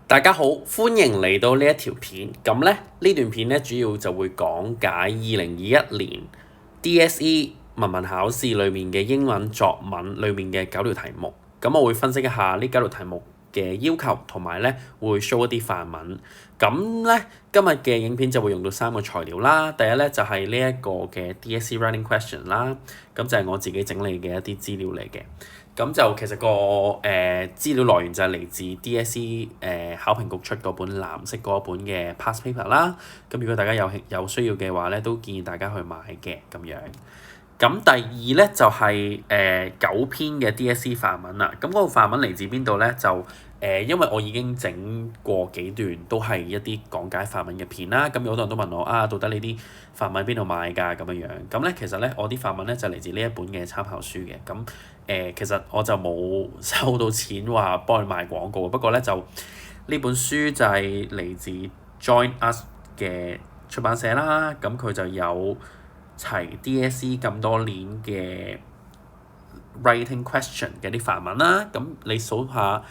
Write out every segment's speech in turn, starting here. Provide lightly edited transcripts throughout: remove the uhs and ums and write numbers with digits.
大家好，歡迎嚟到呢一條片。咁咧呢段片咧主要就會講解2021年 DSE 文憑考試裏面嘅英文作文裏面嘅9條題目。咁我會分析一下呢9條題目嘅要求，同埋咧會 show 一啲範文。咁咧今日嘅影片就會用到3個材料啦。第一咧就係呢一個嘅 DSE Writing Question 啦，咁就係我自己整理嘅一啲資料嚟嘅。咁就其實個資料來源就係嚟自 DSE 考評局出嗰本藍色嗰本嘅 past paper 啦。咁如果大家有需要嘅話咧，都建議大家去買嘅咁樣。咁第二咧就係9篇嘅 DSE 範文啦。咁嗰個範文嚟自邊度咧？就因為我已經整過幾段都係一啲講解範文嘅片啦。咁有好多人都問我到底你啲範文喺邊度買㗎咁樣。咁咧其實咧我啲範文咧就嚟自呢一本嘅參考書嘅。咁其實我就冇收到錢話幫佢賣廣告，不過咧就呢本書就係嚟自 Join Us 嘅出版社啦。咁佢就有齊 DSE 咁多年嘅 writing question 嘅啲範文啦。咁你數下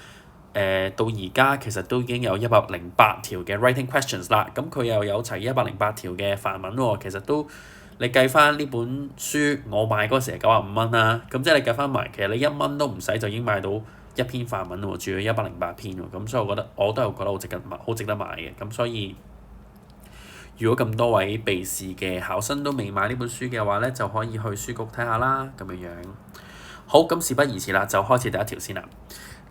到而家其實都已經有108條嘅 writing questions 啦。咁佢又有齊108條嘅範文喎。其實都你計翻呢本書，我買嗰時係95蚊啦。咁即係你計翻埋，其實你1蚊都唔使就已經買到一篇範文喎，仲要108篇喎。咁所以我都係覺得好值得買嘅。咁所以如果咁多位備試嘅考生都未買呢本書嘅話咧，就可以去書局睇下啦，咁樣。好，咁事不宜遲啦，就開始第一條先啦。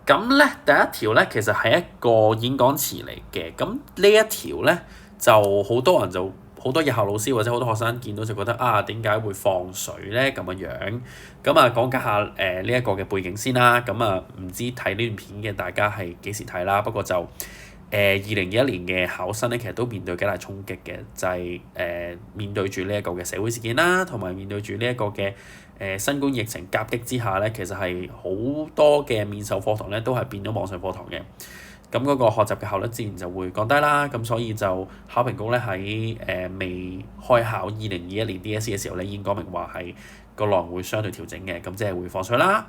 咁咧第一條咧其實係一個演講詞嚟嘅。咁呢一條咧就好多人就好多日校老師或者好多學生見到就覺得點解會放水咧咁樣。咁講解下呢一個嘅背景先啦。咁唔知睇呢段片嘅大家係幾時睇啦？不過就2021年嘅考生咧，其實都面對幾大衝擊嘅，就係面對住呢一個嘅社會事件啦，同埋面對住呢一個嘅新冠疫情夾擊之下咧，其實係好多嘅面授課堂咧都係變咗網上課堂嘅。咁嗰個學習嘅效率自然就會降低啦。咁所以就考評局咧喺未開考2021年 DSE 嘅時候咧，已經講明話係個內容會相對調整嘅，咁即係會放水啦。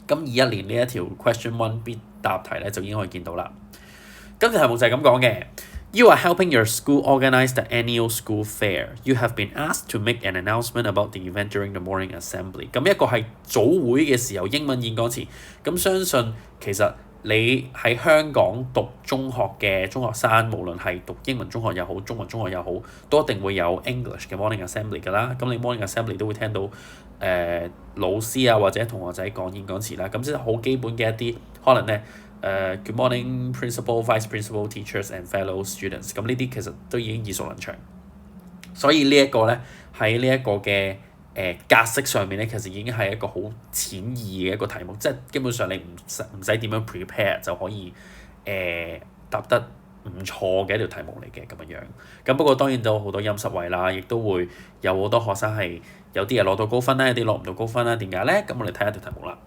咁21年呢一條 question 1必答題咧就已經可以見到啦。今次題目就係咁講嘅。You are helping your school organise the annual school fair. You have been asked to make an announcement about the event during the morning assembly. 咁一個係早會嘅時候英文演講詞。咁相信其實你喺香港讀中學嘅中學生，無論係讀英文中學又好，中文中學又好，都一定會有 English 嘅 morning assembly 㗎啦。咁你 morning assembly 都會聽到老師或者同學仔講演講詞啦。咁即係好基本嘅一啲可能咧。Good morning, principal, vice principal, teachers and fellow students。咁呢啲其實都已經耳熟能詳，所以呢一個咧喺呢一個嘅格式上面咧，其實已經係一個好淺易嘅一個題目，即係基本上你唔使點樣 prepare 就可以答得唔錯嘅一條題目嚟嘅咁樣。咁不過當然都好多陰濕位啦，亦都會有好多學生係有啲人攞到高分啦，有啲攞唔到高分啦。點解咧？咁我哋睇下條題目啦。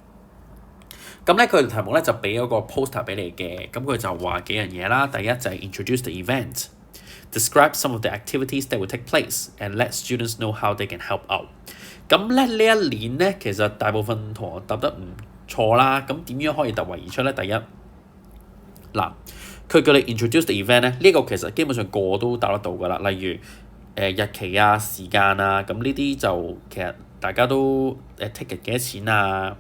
咁咧佢條題目咧就俾咗個 poster 俾你嘅。咁佢就話幾樣嘢啦。第一就係 introduce the event, describe some of the activities that will take place, and let students know how they can help out。咁咧呢一年咧其實大部分同學答得唔錯啦。咁點樣可以突圍而出咧？第一嗱，佢叫你 introduce the event 咧，呢個其實基本上個個都答得到㗎啦。例如日期時間咁呢啲就其實大家都ticket 幾多錢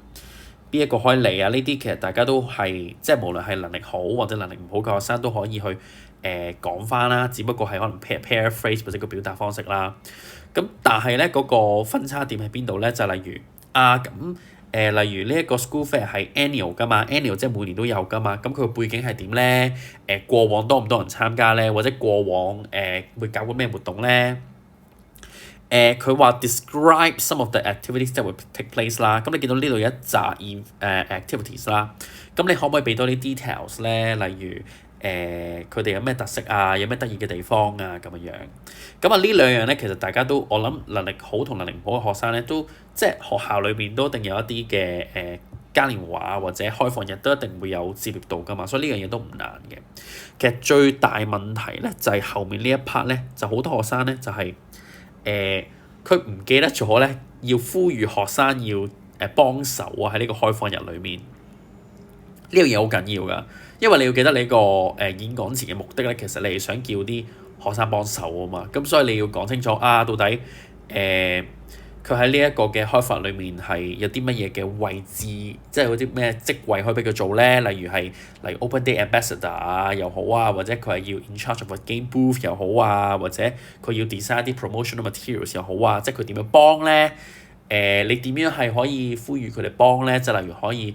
邊一個可以嚟呢啲其實大家都係即係無論係能力好或者能力唔好嘅學生都可以去講翻啦。只不過係可能 paraphrase 或者個表達方式啦。咁但係咧嗰個分差點喺邊度咧？就例如例如呢一個 school fair 係 annual 㗎嘛，annual 即係每年都有㗎嘛。咁佢個背景係點咧？過往多唔多人參加咧？或者過往會搞過咩活動咧？佢話 describe some of the activities that will take place 啦。咁你見到呢度有一紮activities 啦。咁你可唔可以俾多啲 details 咧？例如佢哋有咩特色有咩得意嘅地方咁樣。咁呢兩樣咧，其實大家都我諗能力好同能力唔好嘅學生咧，都即係學校裏邊都一定有一啲嘅嘉年華或者開放日都一定會有接觸到㗎嘛。所以呢樣嘢都唔難嘅。其實最大問題咧就係後面呢一 part 咧，就好多學生咧就係佢唔記得咗咧，要呼籲學生要幫手喺呢個開放日裏面，呢樣嘢好緊要㗎。因為你要記得你個演講前嘅目的咧，其實你係想叫啲學生幫手啊嘛，咁所以你要講清楚到底佢喺呢一個嘅開發裏面係有啲乜嘢嘅位置，即係嗰啲咩職位可以俾佢做咧？例如 Open Day Ambassador 又好啊，或者佢係要 in charge of a game booth 又好啊，或者佢要 design 啲 promotional materials 又好啊，即係佢點樣幫咧？你點樣係可以呼籲佢哋幫咧？就例如可以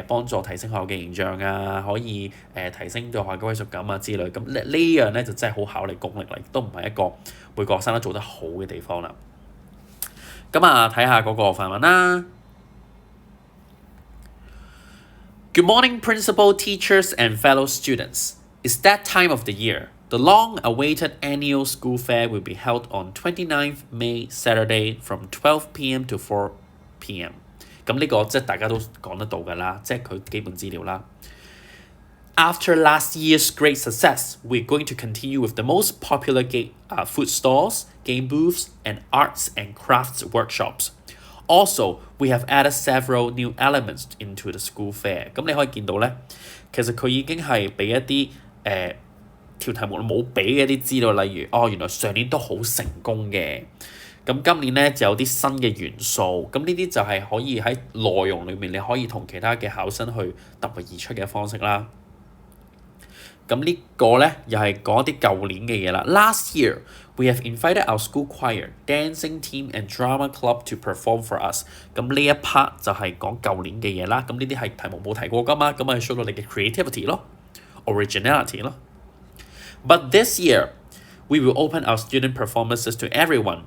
幫助提升學校嘅形象啊，可以提升對學校嘅歸屬感啊之類。咁呢樣咧就真係好考你功力啦，亦都唔係一個每個學生都做得好嘅地方啦。咁睇下嗰個範文啦。Good morning, principal, teachers, and fellow students. It's that time of the year. The long-awaited annual school fair will be held on 29th May, Saturday, from 12 p.m. to 4 p.m. 咁呢個即係大家都講得到㗎啦，即係佢基本資料啦。After last year's great success, we're going to continue with the most popular food stalls, game booths, and arts and crafts workshops. Also, we have added several new elements into the school fair. 咁你可以見到咧，其實佢已經係俾一啲條題目冇俾嘅一啲資料，例如原來上年都好成功嘅，咁今年咧就有啲新嘅元素，咁呢啲就係可以喺內容裏面你可以同其他嘅考生去突圍而出嘅方式啦。咁呢個咧又係講一啲舊年嘅嘢啦。Last year, we have invited our school choir, dancing team and drama club to perform for us. 咁呢一 part 就係講舊年嘅嘢啦。咁呢啲係題目冇提過㗎嘛，咁咪 show 到你嘅 creativity 咯 ，originality 咯。But this year, we will open our student performances to everyone.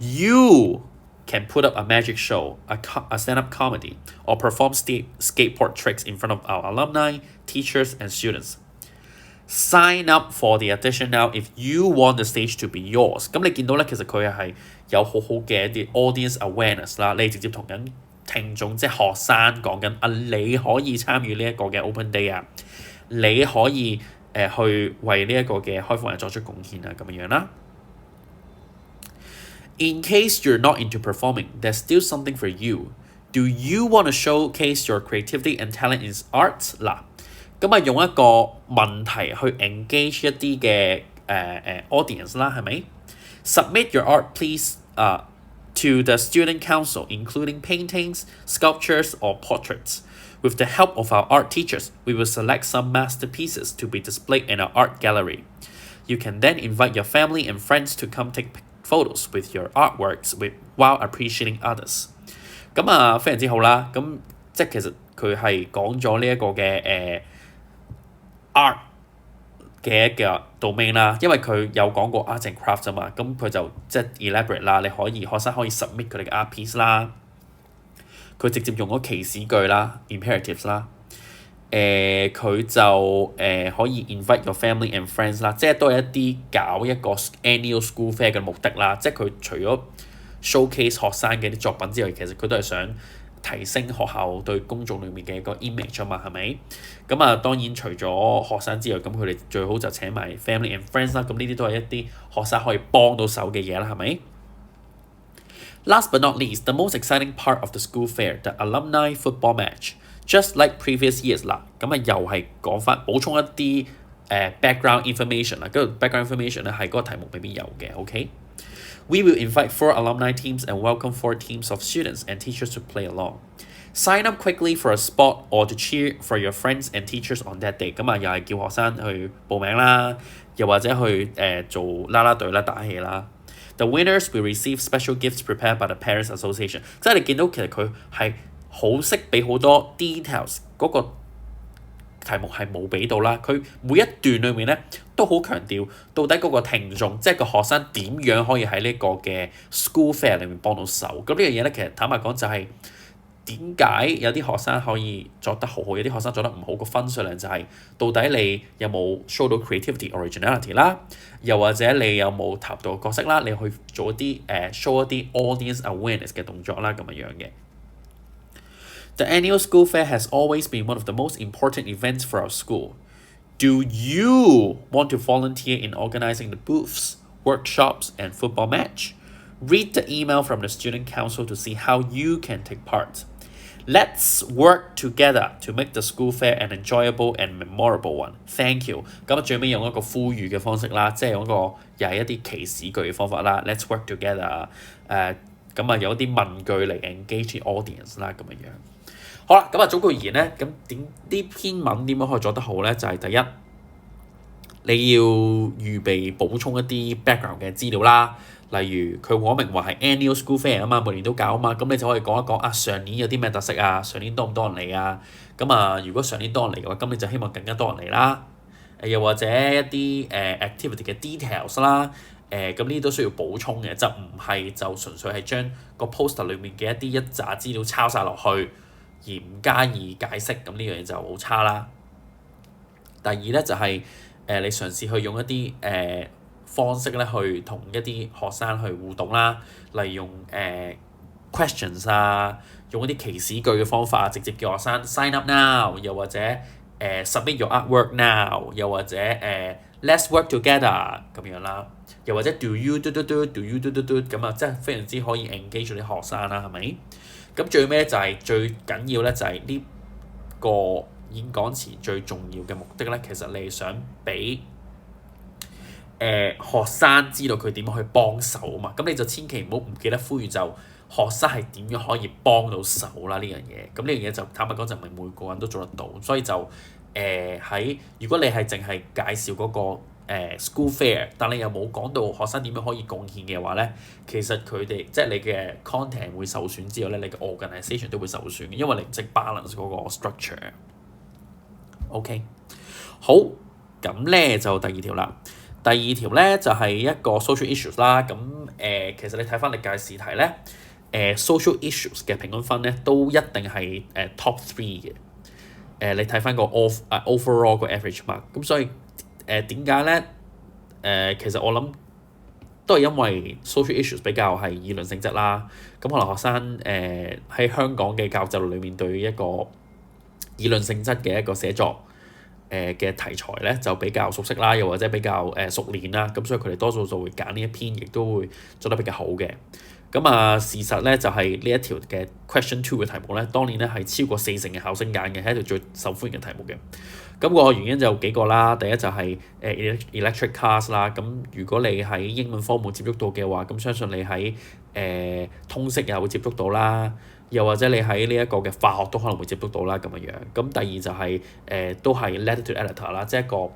You can put up a magic show, a stand-up comedy, or perform skateboard tricks in front of our alumni, teachers, and students.Sign up for the audition now if you want the stage to be yours. 咁你見到咧，其實佢係有好好嘅一啲 audience awareness 啦。你直接同緊聽眾即係學生講緊你可以參與呢一個嘅 open day 啊，你可以去為呢一個嘅開放日作出貢獻啊，咁樣啦。In case you're not into performing, there's still something for you. Do you want to showcase your creativity and talent in arts? 嗱。咁用一個問題去 engage 一啲嘅audience 啦，係咪 ？Submit your art, please, to the student council, including paintings, sculptures, or portraits. With the help of our art teachers, we will select some masterpieces to be displayed in our art gallery. You can then invite your family and friends to come take photos with your artworks while appreciating others. 咁非常之好啦。咁即係其實佢係講咗呢一個嘅art 嘅一個 domain 啦，因為佢有講過 art and craft 啫嘛，咁佢就即係 elaborate 啦，學生可以 submit 佢哋嘅 art piece 啦，佢直接用咗祈使句啦 imperatives 啦，佢就可以 invite your family and friends 啦，即係都係一啲搞一個 annual school fair 嘅目的啦，即係佢除咗 showcase 學生嘅啲作品之外，其實佢都係想提升學校對公眾裏面嘅一個 image 啊嘛，係咪？咁當然除咗學生之外，咁佢哋最好就請埋 family and friends 啦，咁呢啲都係一啲學生可以幫到手嘅嘢啦，係咪？ Last but not least, the most exciting part of the school fair, the alumni football match. Just like previous years 啦，咁又係講翻補充一啲background information 啦，嗰個 background information 咧係嗰個題目未必有嘅 ，OK？We will invite 4 alumni teams and welcome 4 teams of students and teachers to play along. Sign up quickly for a spot or to cheer for your friends and teachers on that day. 咁又係叫學生去報名啦，又或者去做啦啦隊啦、打氣啦。The winners will receive special gifts prepared by the Parents Association. 即係你見到其實佢係好識俾好多 details 嗰個題目係冇俾到啦，佢每一段裏面咧都好強調到底嗰個聽眾，即係個學生點樣可以喺呢個嘅 school fair 裏面幫到手。咁呢樣嘢咧，其實坦白講就係點解有啲學生可以作得好好，有啲學生作得唔好，個分數量就係到底你有冇 show 到 creativity originality 啦，又或者你有冇投入到角色啦，你去做一啲show 一啲 audience awareness 嘅動作啦，咁樣嘅。The annual school fair has always been one of the most important events for our school. Do you want to volunteer in organizing the booths, workshops, and football match? Read the email from the student council to see how you can take part. Let's work together to make the school fair an enjoyable and memorable one. Thank you。咁最尾用一個呼籲嘅方式啦，即係用一個又係一啲祈使句嘅方法啦。Let's work together。咁有啲問句嚟 engage the audience 啦，咁樣。好啦，咁總括而言咧，咁呢篇文點樣可以做得好咧？就係第一，你要預備補充一啲 background 嘅資料啦。例如佢講明話係 annual school fair 啊嘛，每年都搞啊嘛，咁你就可以講一講啊上年有啲咩特色啊，上年多唔多人嚟啊？咁如果上年多人嚟嘅話，咁你就希望更加多人嚟啦。又或者一啲activity 嘅 details 啦，咁呢啲都需要補充嘅，就唔係就純粹係將個 poster 裡面嘅一紮資料抄晒落去，而唔加以解釋，咁呢樣嘢就好差啦。第二咧就係你嘗試去用一啲方式咧去同一啲學生去互動啦，例如用questions 啊，用一啲祈使句嘅方法，直接叫學生 sign up now， 又或者submit your artwork now， 又或者let's work together 咁樣啦，又或者 do you do you do 咁啊，即係非常之可以 engage 啲學生啦，係咪？咁最尾咧就係最緊要咧就係呢個演講詞最重要嘅目的咧，其實你係想俾學生知道佢點樣去幫手啊嘛，咁你就千祈唔記得呼籲就學生係點樣可以幫到手啦呢樣嘢，咁呢樣嘢就坦白講就唔係每個人都做得到，所以就如果你係淨係介紹嗰個school fair， 但你又冇講到學生點樣可以貢獻嘅話咧，其實佢哋即係你嘅 content 會受損之後咧，你嘅 organisation 都會受損嘅，因為你唔識 balance 嗰個 structure。OK， 好，咁咧就第二條啦。第二條咧就係一個 social issues 啦，咁其實你睇翻歷屆試題咧，social issues 嘅平均分咧都一定係top 3嘅。你睇翻個 overall 個 average mark， 咁所以點解咧？其實我諗都係因為 social issues 比較係議論性質啦，咁可能學生喺香港嘅教育制度裏面對一個議論性質嘅一個寫作嘅題材咧就比較熟悉啦，又或者比較熟練啦，咁所以佢哋多數就會揀呢一篇，亦都會做得比較好嘅。咁事實咧就係呢一條嘅 question 2嘅題目咧，當年咧係超過40%嘅考生揀嘅，係一條最受歡迎嘅題目嘅。咁個原因就有幾個啦，第一就係electric cars 啦，咁如果你喺英文科冇接觸到嘅話，咁相信你喺通識又會接觸到啦。又或者你喺呢一個嘅化學都可能會接觸到啦咁樣。咁第二就係都係 letter to editor 啦，即係一個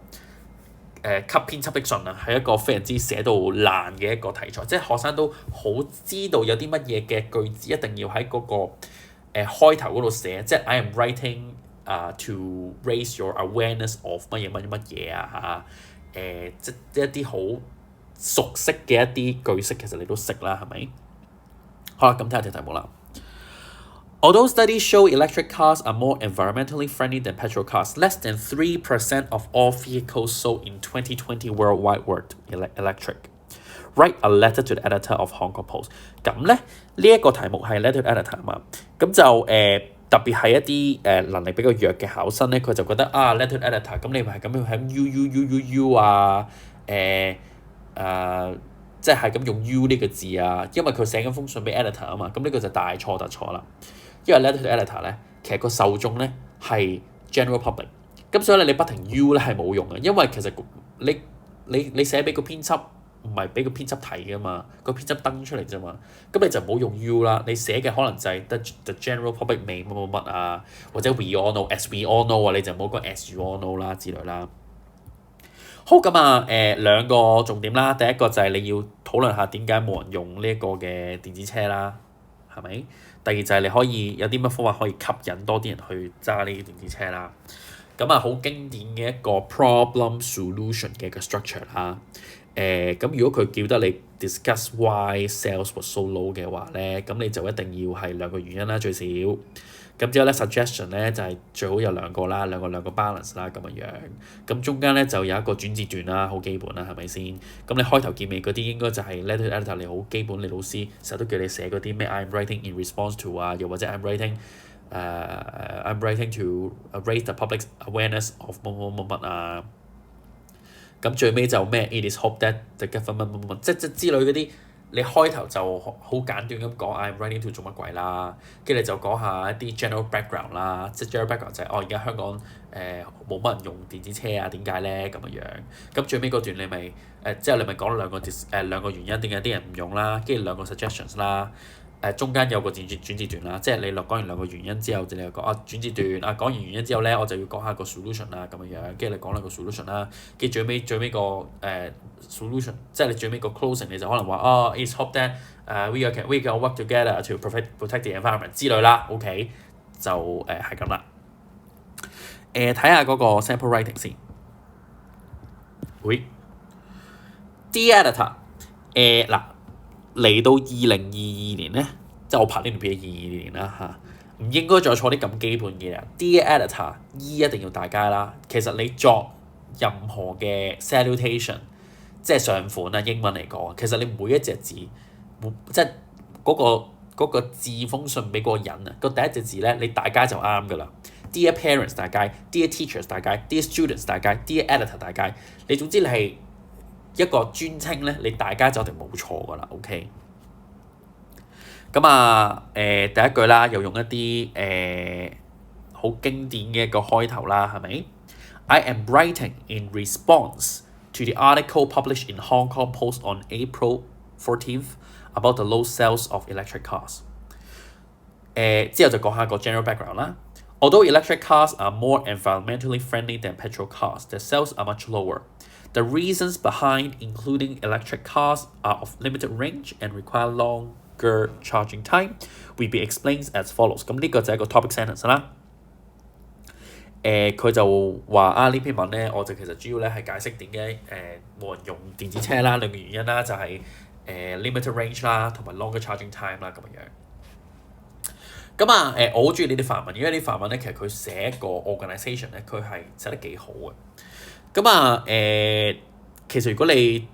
給編輯的信啊，係一個非常之寫到爛嘅一個題材，即係學生都好知道有啲乜嘢嘅句子一定要喺嗰個開頭嗰度寫，即係 I am writing to raise your awareness of 乜嘢啊即係一啲好熟悉嘅一啲句式，其實你都識啦，係咪？好啦，咁睇下條題目啦。Although studies show electric cars are more environmentally friendly than petrol cars, less than 3% of all vehicles sold in 2020 worldwide were electric. Write a letter to the editor of Hong Kong Post. 咁咧呢一個題目係 letter to editor 啊嘛，咁就特別係一啲能力比較弱嘅考生咧，佢就覺得letter to editor， 咁你咪係咁樣喺 u 啊即係咁用 u 呢個字啊，因為佢寫緊封信俾 editor 啊嘛，咁呢個就大錯特錯啦。因為 letter to editor 咧，其實個受眾咧係 general public， 咁所以咧你不停 u 咧係冇用嘅，因為其實你寫俾個編輯唔係俾個編輯睇㗎嘛，個編輯登出嚟啫嘛，咁你就唔好用 u 啦，你寫嘅可能就係 the general public may 乜啊，或者 we all know as we all know 啊，你就唔好講 as you all know 啦之類啦。好，咁兩個重點啦，第一個就係你要討論下點解冇人用呢一個嘅電子車啦，係咪？第二就係你可以有啲乜方法可以吸引多啲人去揸呢啲電子車啦。咁好經典嘅一個 problem solution 嘅一個 structure 啦。咁如果佢叫得你 discuss why sales was so low 嘅話咧，咁你就一定要係兩個原因啦，最少。咁之後咧 suggestion 咧就係最好有兩個啦，兩個 balance 啦咁樣。咁中間咧就有一個轉折段啦，好基本啦，係咪先？咁你開頭結尾嗰啲應該就係 letter to editor， 你好基本，你老師成日都叫你寫嗰啲咩 I'm writing in response to 啊，又或者 I'm writing to raise the public's awareness of 乜啊。咁最尾就咩 It is hoped that the government 即之類嗰啲你開頭就好簡短咁講 I'm writing to 做乜鬼啦，跟住你就講下一啲 general background 啦，即係 general background 就係而家香港冇乜人用電子車啊，點解咧咁樣？咁最尾嗰段你咪之後你咪講兩個原因點解啲人唔用啦，跟住兩個 suggestions 啦。中間有個轉折段啦，即係你講完兩個原因之後，你又講轉折段講完原因之後咧，我就要講下個 solution 啦咁樣，跟住你講兩個 solution 啦，跟住最尾個solution， 即係你最尾個 closing 你就可能話it's hope that we can work together to protect the environment 之類啦 ，OK 就係咁啦。睇下嗰個 sample writing 先。Dear editor，嗱。嚟到2022年咧，即係我拍呢段片22年啦嚇，唔應該再錯啲咁基本嘅嘢。Dear editor，一定要大家啦。其實你作任何嘅 salutation， 即係上款啊，英文嚟講，其實你每一隻字，即係嗰個字封信俾嗰個人啊，個第一隻字咧，你大家就啱噶啦。Dear parents 大家 ，Dear teachers 大家 ，Dear students 大家 ，Dear editor 大家，你總之你係一個專稱咧，你大家就一定冇錯噶啦 ，OK。咁第一句啦，又用一啲好經典嘅一個開頭啦，係咪 ？I am writing in response to the article published in Hong Kong Post on April 14th about the low sales of electric cars。之後就講下個 general background 啦。Although electric cars are more environmentally friendly than petrol cars, their sales are much lower. The reasons behind including electric cars are of limited range and require longer charging time will be explained as follows。咁呢個就係一個 topic sentence 啦。佢就話呢篇文咧，我就其實主要咧係解釋點解冇人用電子車啦，兩個原因啦，就係limited range 啦，同埋 longer charging time 啦咁樣。我好中意呢啲範文，因為呢啲範文咧其實佢寫個 organisation 咧，佢係寫得幾好嘅。其實如果你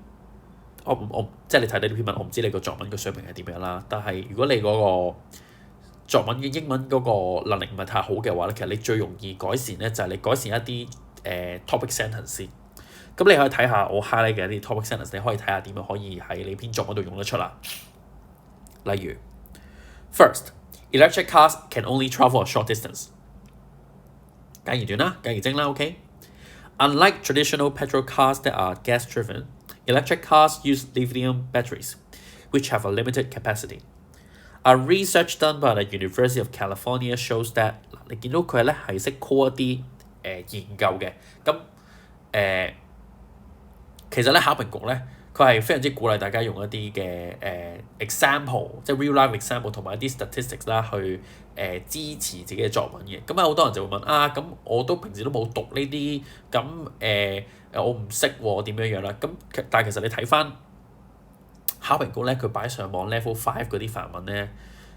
我即係你睇到呢篇文，我唔知你個作文嘅水平係點樣啦。但係如果你嗰個作文嘅英文嗰個能力唔係太好嘅話咧，其實你最容易改善咧就係你改善一啲topic sentence 先。咁你可以睇下我 highlight 嘅一啲 topic sentence， 你可以睇下點樣可以喺你篇作文度用得出啦。例如 ，First，electric cars can only travel a short distance。簡而短啦，簡而精啦 ，OK。Unlike traditional petrol cars that are gas-driven, electric cars use lithium batteries, which have a limited capacity. A research done by the University of California shows that 你見到佢咧係識 call 一啲研究嘅，其實咧考評局咧佢係非常之鼓勵大家用一啲嘅example， 即係 real life example 同埋一啲 statistics 啦去支持自己嘅作文嘅。好多人就會問咁我都平時都冇讀呢啲，我唔識喎點樣啦。但係其實你睇翻考評局咧，佢擺上網 level 5嗰啲範文咧，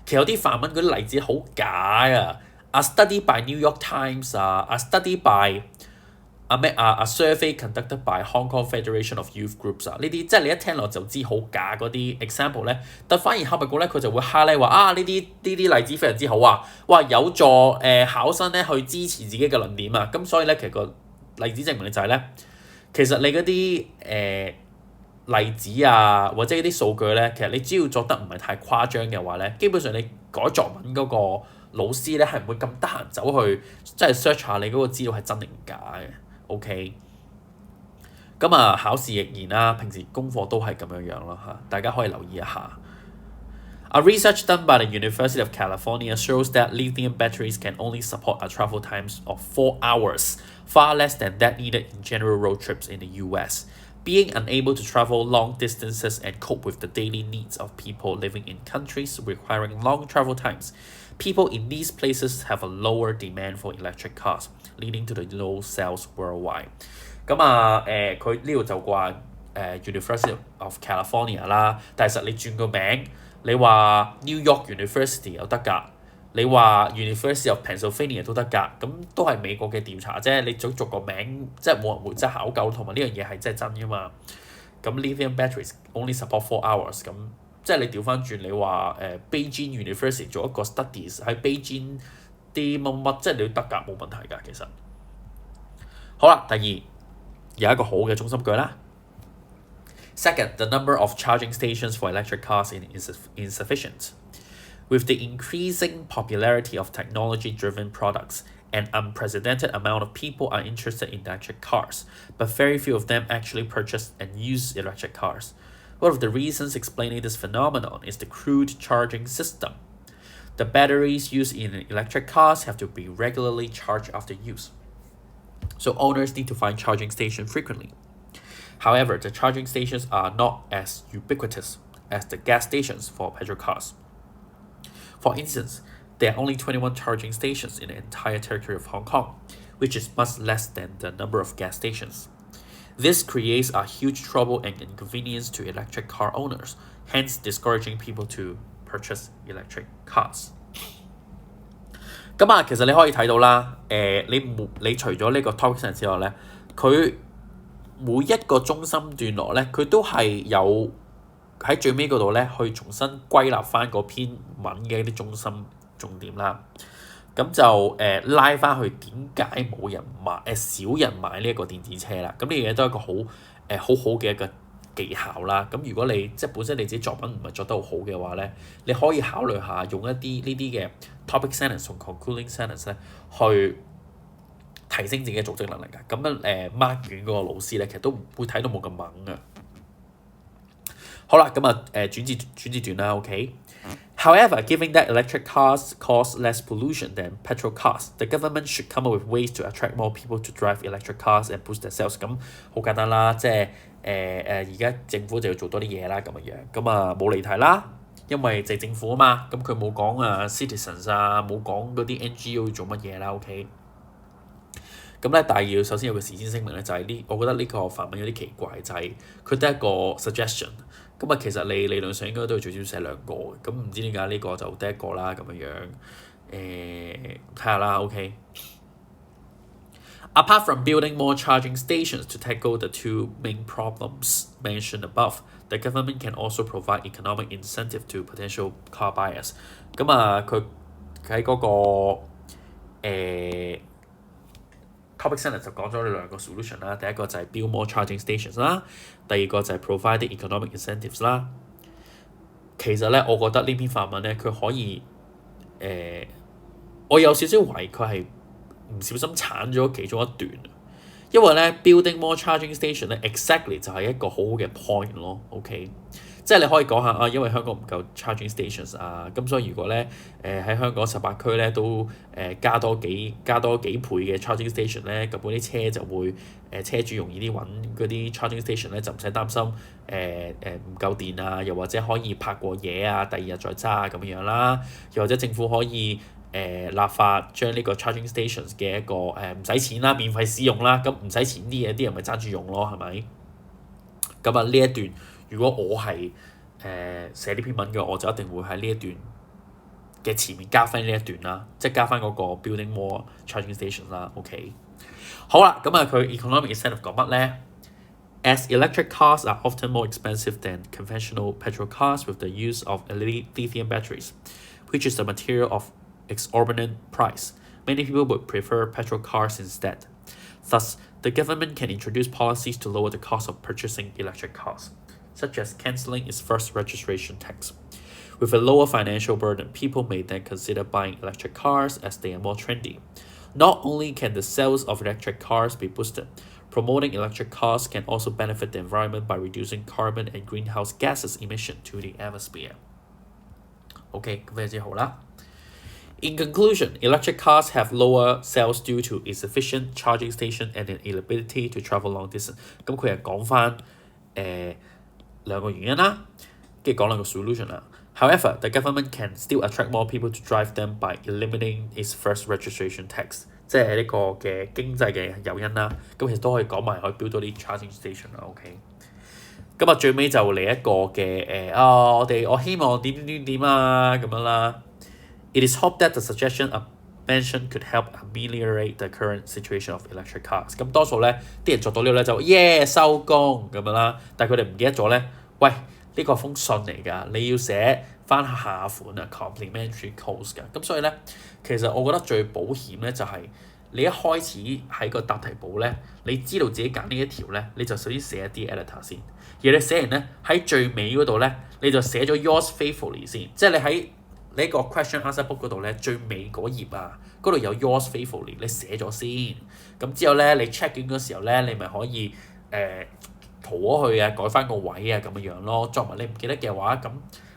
其實有啲範文嗰啲例子好假啊。A study by New York Times a study by a survey conducted by Hong Kong Federation of Youth Groups 呢啲即係你一聽落就知好假嗰啲 example 咧，但反而考評局咧佢就會 highlight 話呢啲例子非常之好啊，哇有助考生咧去支持自己嘅論點啊，咁所以咧其實個例子證明就係咧，其實你嗰啲例子啊或者呢啲數據咧，其實你只要作得唔係太誇張嘅話咧，基本上你改作文嗰個老師咧係唔會咁得閒走去即係 search 下你嗰個資料係真定假嘅。OK， 考試亦然啦，平時功課都係咁樣咯嚇，大家可以留意一下。A research done by the University of California shows that lithium batteries can only support a travel times of 4 hours, far less than that needed in general road trips in the US. Being unable to travel long distances and cope with the daily needs of people living in countries requiring long travel times, people in these places have a lower demand for electric cars, leading to the low sales worldwide. 佢呢度就話University of California 啦，但係實你轉個名，你話 New York University 又得㗎，你話 University of Pennsylvania 都得㗎，咁都係美國嘅調查啫，你逐個名即係冇人會真係考究，同埋呢樣嘢係真係真㗎嘛。lithium batteries only support 4 hours， 咁即係你調翻轉，你話Beijing University 做一個 studies 喺 Beijing 啲乜，即係你都得㗎，冇問題㗎，其實。好啦，第二有一個好嘅中心句啦。Second, the number of charging stations for electric cars is insufficient. With the increasing popularity of technology-driven products, an unprecedented amount of people are interested in electric cars, but very few of them actually purchase and use electric cars. One of the reasons explaining this phenomenon is the crude charging system. The batteries used in electric cars have to be regularly charged after use, so owners need to find charging stations frequently. However, the charging stations are not as ubiquitous as the gas stations for petrol cars. For instance, there are only 21 charging stations in the entire territory of Hong Kong, which is much less than the number of gas stations. This creates a huge trouble and inconvenience to electric car owners, hence discouraging people to purchase electric cars. 咁啊，其實你可以睇到啦，你除咗呢個 topic sentence 之外咧，佢每一個中心段落咧，佢都係有喺最尾嗰度咧，去重新歸納翻嗰篇文嘅一啲中心重點啦。咁就拉翻去點解冇人買少人買呢一個電子車啦。咁呢樣嘢都係一個好好嘅一個技巧啦。咁如果你即係本身你自己作品唔係作得好好嘅話咧，你可以考慮下用一啲呢啲嘅 topic sentence 同 concluding sentence 咧去提升自己嘅組織能力㗎。咁樣mark 卷嗰個老師咧，其實都會睇到冇咁猛㗎。好啦，咁啊轉字段啦 ，OK。However, given that electric cars cause less pollution than petrol cars, the government should come up with ways to attract more people to drive electric cars and boost their sales. 咁好簡單啦，即係而家政府就要做多啲嘢啦，咁樣咁啊冇離題啦，因為就係政府啊嘛，咁佢冇講citizens 啊，冇講嗰啲 NGO 要做乜嘢啦 ，OK。咁咧，但係要首先有個事先聲明咧，就係我覺得呢個範文有啲奇怪，就係佢得一個 suggestion。咁啊，其實你理論上應該都要最少寫兩個嘅，咁唔知點解呢個就得一個啦咁樣。睇下啦 ，OK。Apart from building more charging stations to tackle the two main problems mentioned above, the government can also provide economic incentive to potential car buyers. 咁啊，佢喺嗰個topic sentence 就講咗兩個 solution 啦，第一個就係 build more charging stations 啦，第二個就係 provide the economic incentives 啦。其實咧，我覺得呢篇範文咧，佢可以我有少少懷疑佢係唔小心剷咗其中一段，因為咧 building more charging station 咧 exactly 就係一個好好嘅 point 咯 ，OK。即係你可以講下啊，因為香港唔夠 charging stations 啊，咁所以如果咧喺香港18區咧都加多幾倍嘅 charging station 咧，咁嗰啲車就會車主容易啲揾嗰啲 charging station 咧，就唔使擔心唔夠電啊，又或者可以泊過夜啊，第二日再揸啊咁樣啦，又或者政府可以立法將呢個 charging stations 嘅一個唔使錢啦，免費使用啦，咁唔使錢啲嘢啲人咪揸住用咯，係咪？咁啊呢一段。如果我係寫呢篇文嘅，我就一定會喺呢一段嘅前面加翻呢一段啦，即係加翻嗰個 building more charging stations 啦 ，OK。好啦，咁啊佢 economic incentive 講乜咧 ？As electric cars are often more expensive than conventional petrol cars with the use of lithium batteries, which is a material of exorbitant price, many people would prefer petrol cars instead. Thus, the government can introduce policies to lower the cost of purchasing electric cars.Such as cancelling its first registration tax. With a lower financial burden, people may then consider buying electric cars as they are more trendy. Not only can the sales of electric cars be boosted, promoting electric cars can also benefit the environment by reducing carbon and greenhouse gases emission to the atmosphere. OK， 咁非常之好啦。In conclusion, electric cars have lower sales due to insufficient charging station and an inability to travel long distance. 咁佢係講翻兩個原因啦，跟住講兩個 solution 啦。However, the government can still attract more people to drive them by eliminating its first registration tax， 即係呢個嘅經濟嘅誘因啦。咁其實都可以講埋可以 build 多啲 charging station 啦。OK， 咁啊最尾就嚟一個嘅我希望點啊咁樣啦。It is hoped that the suggestion mentioned could help ameliorate the current situation of electric cars。咁多數咧啲人做到呢度咧就收工咁樣啦，但係佢哋唔記得咗咧，喂呢個封信嚟㗎，你要寫翻下款啊 complimentary cost 㗎。咁所以咧，其實我覺得最保險咧就係你一開始喺個答題簿咧，你知道自己揀呢一條咧，你就首先寫一啲 editor 先，而你寫完咧喺最尾嗰度咧，你就寫咗 yours faithfully 先，即係你喺你個 question answer book 嗰度咧，最尾嗰頁啊，嗰度有 yours faithfully，你寫咗先，咁之後咧你 check 卷嗰時候咧，你咪可以塗咗佢啊，改翻個位啊咁樣咯。作文你唔記得嘅話，咁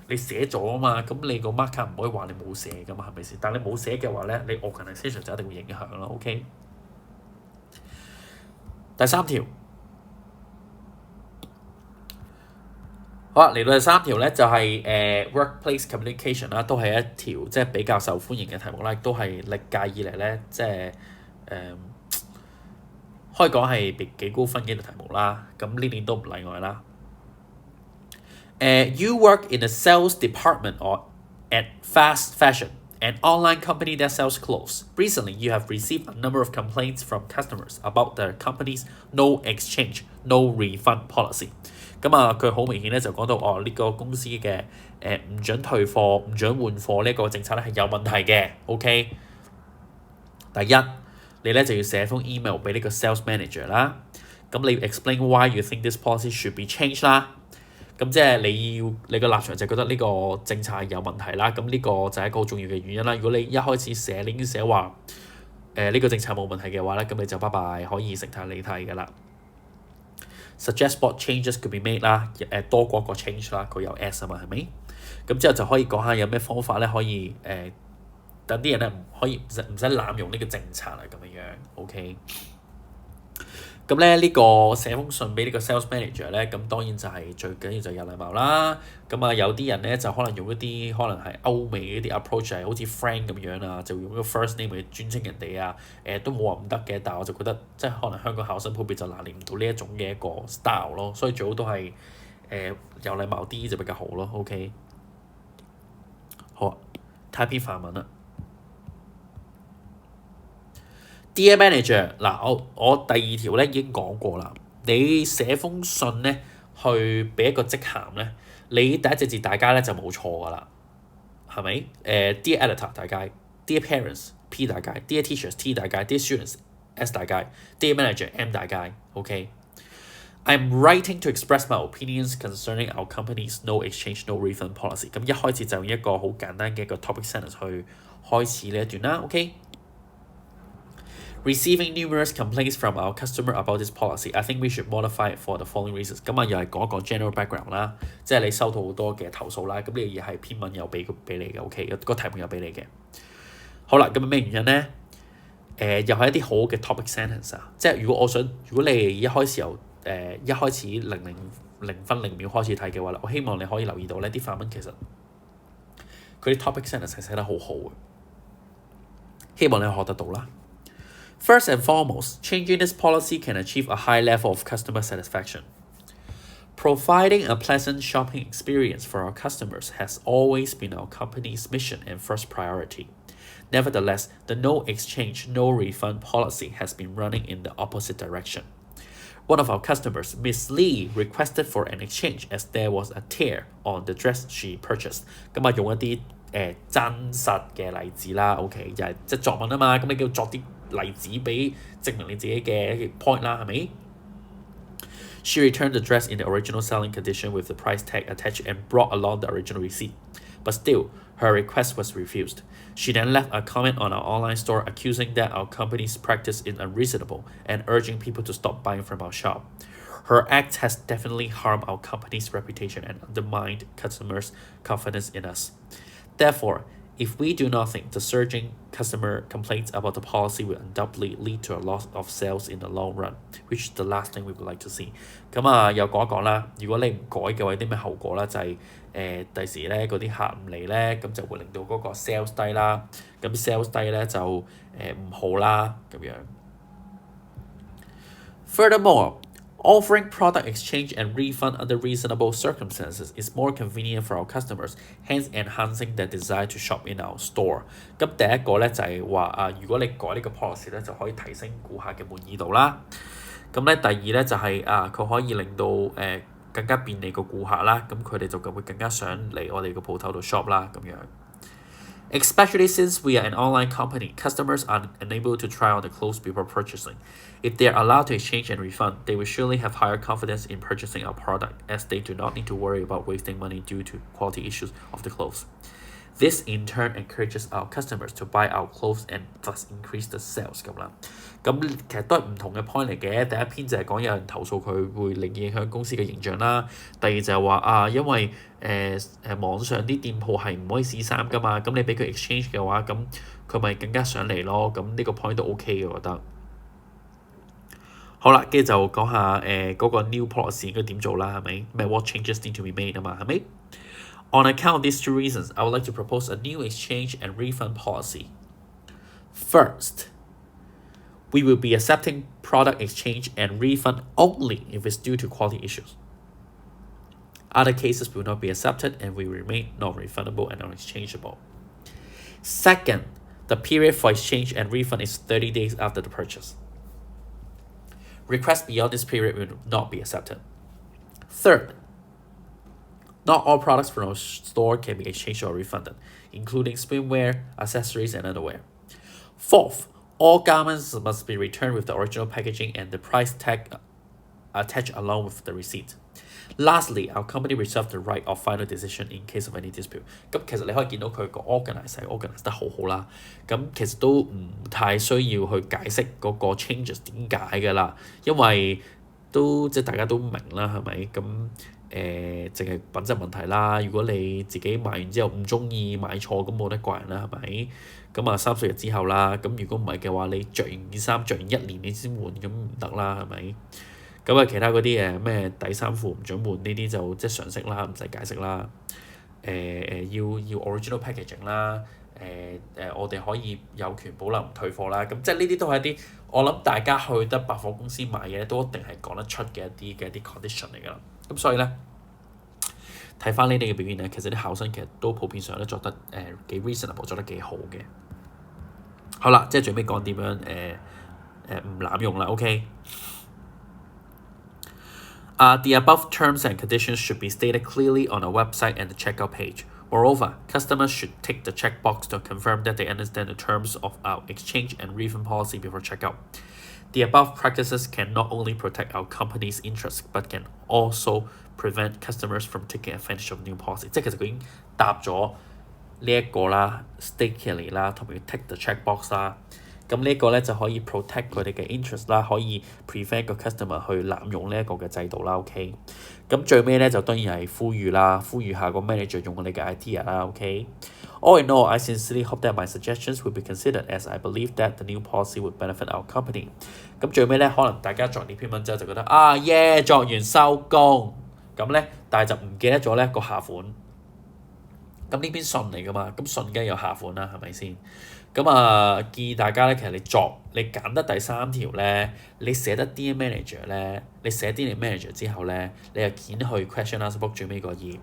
你寫咗啊嘛，咁你個 marker 唔可以話你冇寫噶嘛，係咪先？但係你冇寫嘅話咧，你 organisation 就一定會影響咯。OK。第三條，好啦，嚟到第三條咧就係workplace communication 啦，都係一條即係比較受歡迎嘅題目啦，亦都係歷屆以嚟咧即係可以講係幾高分嘅題目啦。咁呢年都唔例外啦。You work in the sales department or at fast fashion, an online company that sells clothes. Recently, you have received a number of complaints from customers about the company's no exchange, no refund policy. 咁啊，佢好明顯咧就講到呢個公司嘅唔準退貨、唔準換貨呢個政策咧係有問題嘅。OK， 第一，你咧就要寫封 email 俾呢個 sales manager 啦。咁你要 explain why you think this policy should be changed 啦。咁即係你個立場就覺得呢個政策係有問題啦。咁呢個就係一個好重要嘅原因啦。如果你一開始寫你已經寫話呢個政策冇問題嘅話咧，咁你就拜拜可以成太理替㗎啦。Suggest what changes could be made 啦，多過個 change 啦，佢有 S 啊嘛，係咪？咁之後就可以講下有咩方法咧可以等啲人咧唔使濫用呢個政策啊咁樣樣 ，OK。咁咧呢個寫封信俾呢個 sales manager 咧，咁當然就係最緊要就有禮貌啦。咁啊有啲人咧就可能用一啲可能係歐美嗰啲 approach 係好似 friend 咁樣啊，就用一個 first name 去尊稱人哋啊。都冇話唔得嘅，但係我就覺得即係可能香港考生普遍就拿捏唔到呢一種嘅一個 style 咯，所以最好都係有禮貌啲就比較好咯。OK， 好啊，睇篇範文啦。Dear Manager， 嗱我第二條咧已經講過啦。你寫封信咧去俾一個職銜咧，你第一隻字大家咧就冇錯㗎啦，係咪？Dear Editor 大街 ，Dear Parents P 大街 ，Dear Teachers T 大街 ，Dear Students S 大街 ，Dear Manager M 大街 ，OK。I'm writing to express my opinions concerning our company's no exchange, no refund policy。咁一開始就用一個好簡單嘅一個 topic sentence 去開始呢一段啦 ，OK。Receiving numerous complaints from our customer about this policy, I think we should modify it for the following reasons。咁啊，又係講一個 general background 啦，即係你收到好多嘅投訴啦，咁呢個嘢係篇文有俾你嘅 ，OK， 個題目有俾你嘅。好啦，咁咩原因咧？又係一啲好嘅 topic sentence 啊，即係如果你一開始0:00開始睇嘅話咧，我希望你可以留意到呢啲範文其實佢啲 topic sentence 係寫得好好嘅，希望你學得到啦。First and foremost, changing this policy can achieve a high level of customer satisfaction. Providing a pleasant shopping experience for our customers has always been our company's mission and first priority. Nevertheless, the no exchange, no refund policy has been running in the opposite direction. One of our customers, Miss Lee, requested for an exchange as there was a tear on the dress she purchased. 咁啊，用一啲真實嘅例子啦 ，OK， 就係即係作文啊嘛，咁你叫作啲例子俾證明你自己嘅 point 啦，係咪？ She returned the dress in the original selling condition with the price tag attached and brought along the original receipt. But still, her request was refused. She then left a comment on our online store accusing that our company's practice is unreasonable and urging people to stop buying from our shop. Her act has definitely harmed our company's reputation and undermined customers' confidence in us. Therefore, if we do nothing, the surging customer complaints about the policy will undoubtedly lead to a loss of sales in the long run, which is the last thing we would like to see. 咁啊，又講一講啦。如果你唔改嘅話，有啲咩後果啦？就係第時咧嗰啲客唔嚟咧，咁就會令到嗰個 sales 低啦。咁 sales 低咧就唔好啦咁樣。Furthermore, offering product exchange and refund under reasonable circumstances is more convenient for our customers, hence enhancing their desire to shop in our store. 咁第一個咧就係話如果你改呢個 policy 咧，就可以提升顧客嘅滿意度啦。咁咧第二咧就係佢可以令到更加便利個顧客啦，咁佢哋就會更加想嚟我哋個鋪頭度 shop 啦咁樣。Especially since we are an online company, customers are unable to try on the clothes before purchasing. If they are allowed to exchange and refund, they will surely have higher confidence in purchasing our product, as they do not need to worry about wasting money due to quality issues of the clothes. This in turn encourages our customers to buy our clothes and thus increase the sales 咁啦。咁其實都係唔同嘅 point 嚟嘅。第一篇就係講有人投訴佢會令影響公司嘅形象啦。第二就係話因為網上啲店鋪係唔可以試衫噶嘛，咁你俾佢 exchange 嘅話，咁佢咪更加上嚟咯。咁呢個 point 都 OK 嘅，我覺得。好啦，跟住就講下嗰個 new policy 應該點做啦，係咪？咩 what changes need to be made 啊嘛，係咪？On account of these 2 reasons, I would like to propose a new exchange and refund policy. First, we will be accepting product exchange and refund only if it's due to quality issues. Other cases will not be accepted and will remain non-refundable and non-exchangeable. Second, the period for exchange and refund is 30 days after the purchase. Requests beyond this period will not be accepted. Third, not all products from our store can be exchanged or refunded, including swimwear, accessories, and underwear. Fourth, all garments must be returned with the original packaging and the price tag attached along with the receipt. Lastly, our company reserves the right of final decision in case of any dispute. 咁其實你可以見到佢個 organise 係 organise 得好好啦。咁其實都唔太需要去解釋嗰個 changes 點解㗎啦，因為都即係大家都明啦，係咪？咁淨係品質問題啦。如果你自己買完之後唔中意買錯，咁冇得怪人啦，係咪？咁啊30日之後啦，咁如果唔係嘅話，你着完件衫着完1年你先換，咁唔得啦，係咪？咁啊其他嗰啲咩底衫褲唔準換呢啲就即係常識啦，唔使解釋啦。要 original packaging 啦。我哋可以有權保留唔退貨啦。咁即係呢啲都係一啲我諗大家去得百貨公司買嘢都一定係講得出嘅一啲 condition 嚟㗎啦。咁所以咧，睇翻呢啲嘅表現咧，其實啲考生其實都普遍上都作得幾 reasonable， 做得幾好嘅。好啦，即係最尾講點樣唔濫用啦。OK。The above terms and conditions should be stated clearly on our website and the checkout page. Moreover, customers should tick the checkbox to confirm that they understand the terms of our exchange and refund policy before checkout. The above practices can not only protect our company's interests, but can also prevent customers from taking advantage of new policy. 即係其實佢已經答咗呢一個啦 ，state clearly 啦，同埋 tick the checkbox 啦。咁呢一個咧就可以 protect 佢哋嘅 interest 啦，可以 prevent 個 customer 去濫用呢一個嘅制度啦。OK， 咁最尾咧就當然係呼籲啦，呼籲下個 manager 用我哋嘅 idea 啦。OK。All in all, I sincerely hope that my suggestions will be considered, as I believe that the new policy would benefit our company. 咁最尾咧，可能大家作完呢篇文之後就覺得作完收工咁咧，但係就唔記得咗咧個下款。咁呢篇信嚟㗎嘛，咁信梗係有下款啦，係咪先？咁建議大家咧，其實你揀得第3條咧，你寫得 Dear Manager 咧，你寫 Dear Manager 之後咧，你就剪去 question answer book 最尾個頁，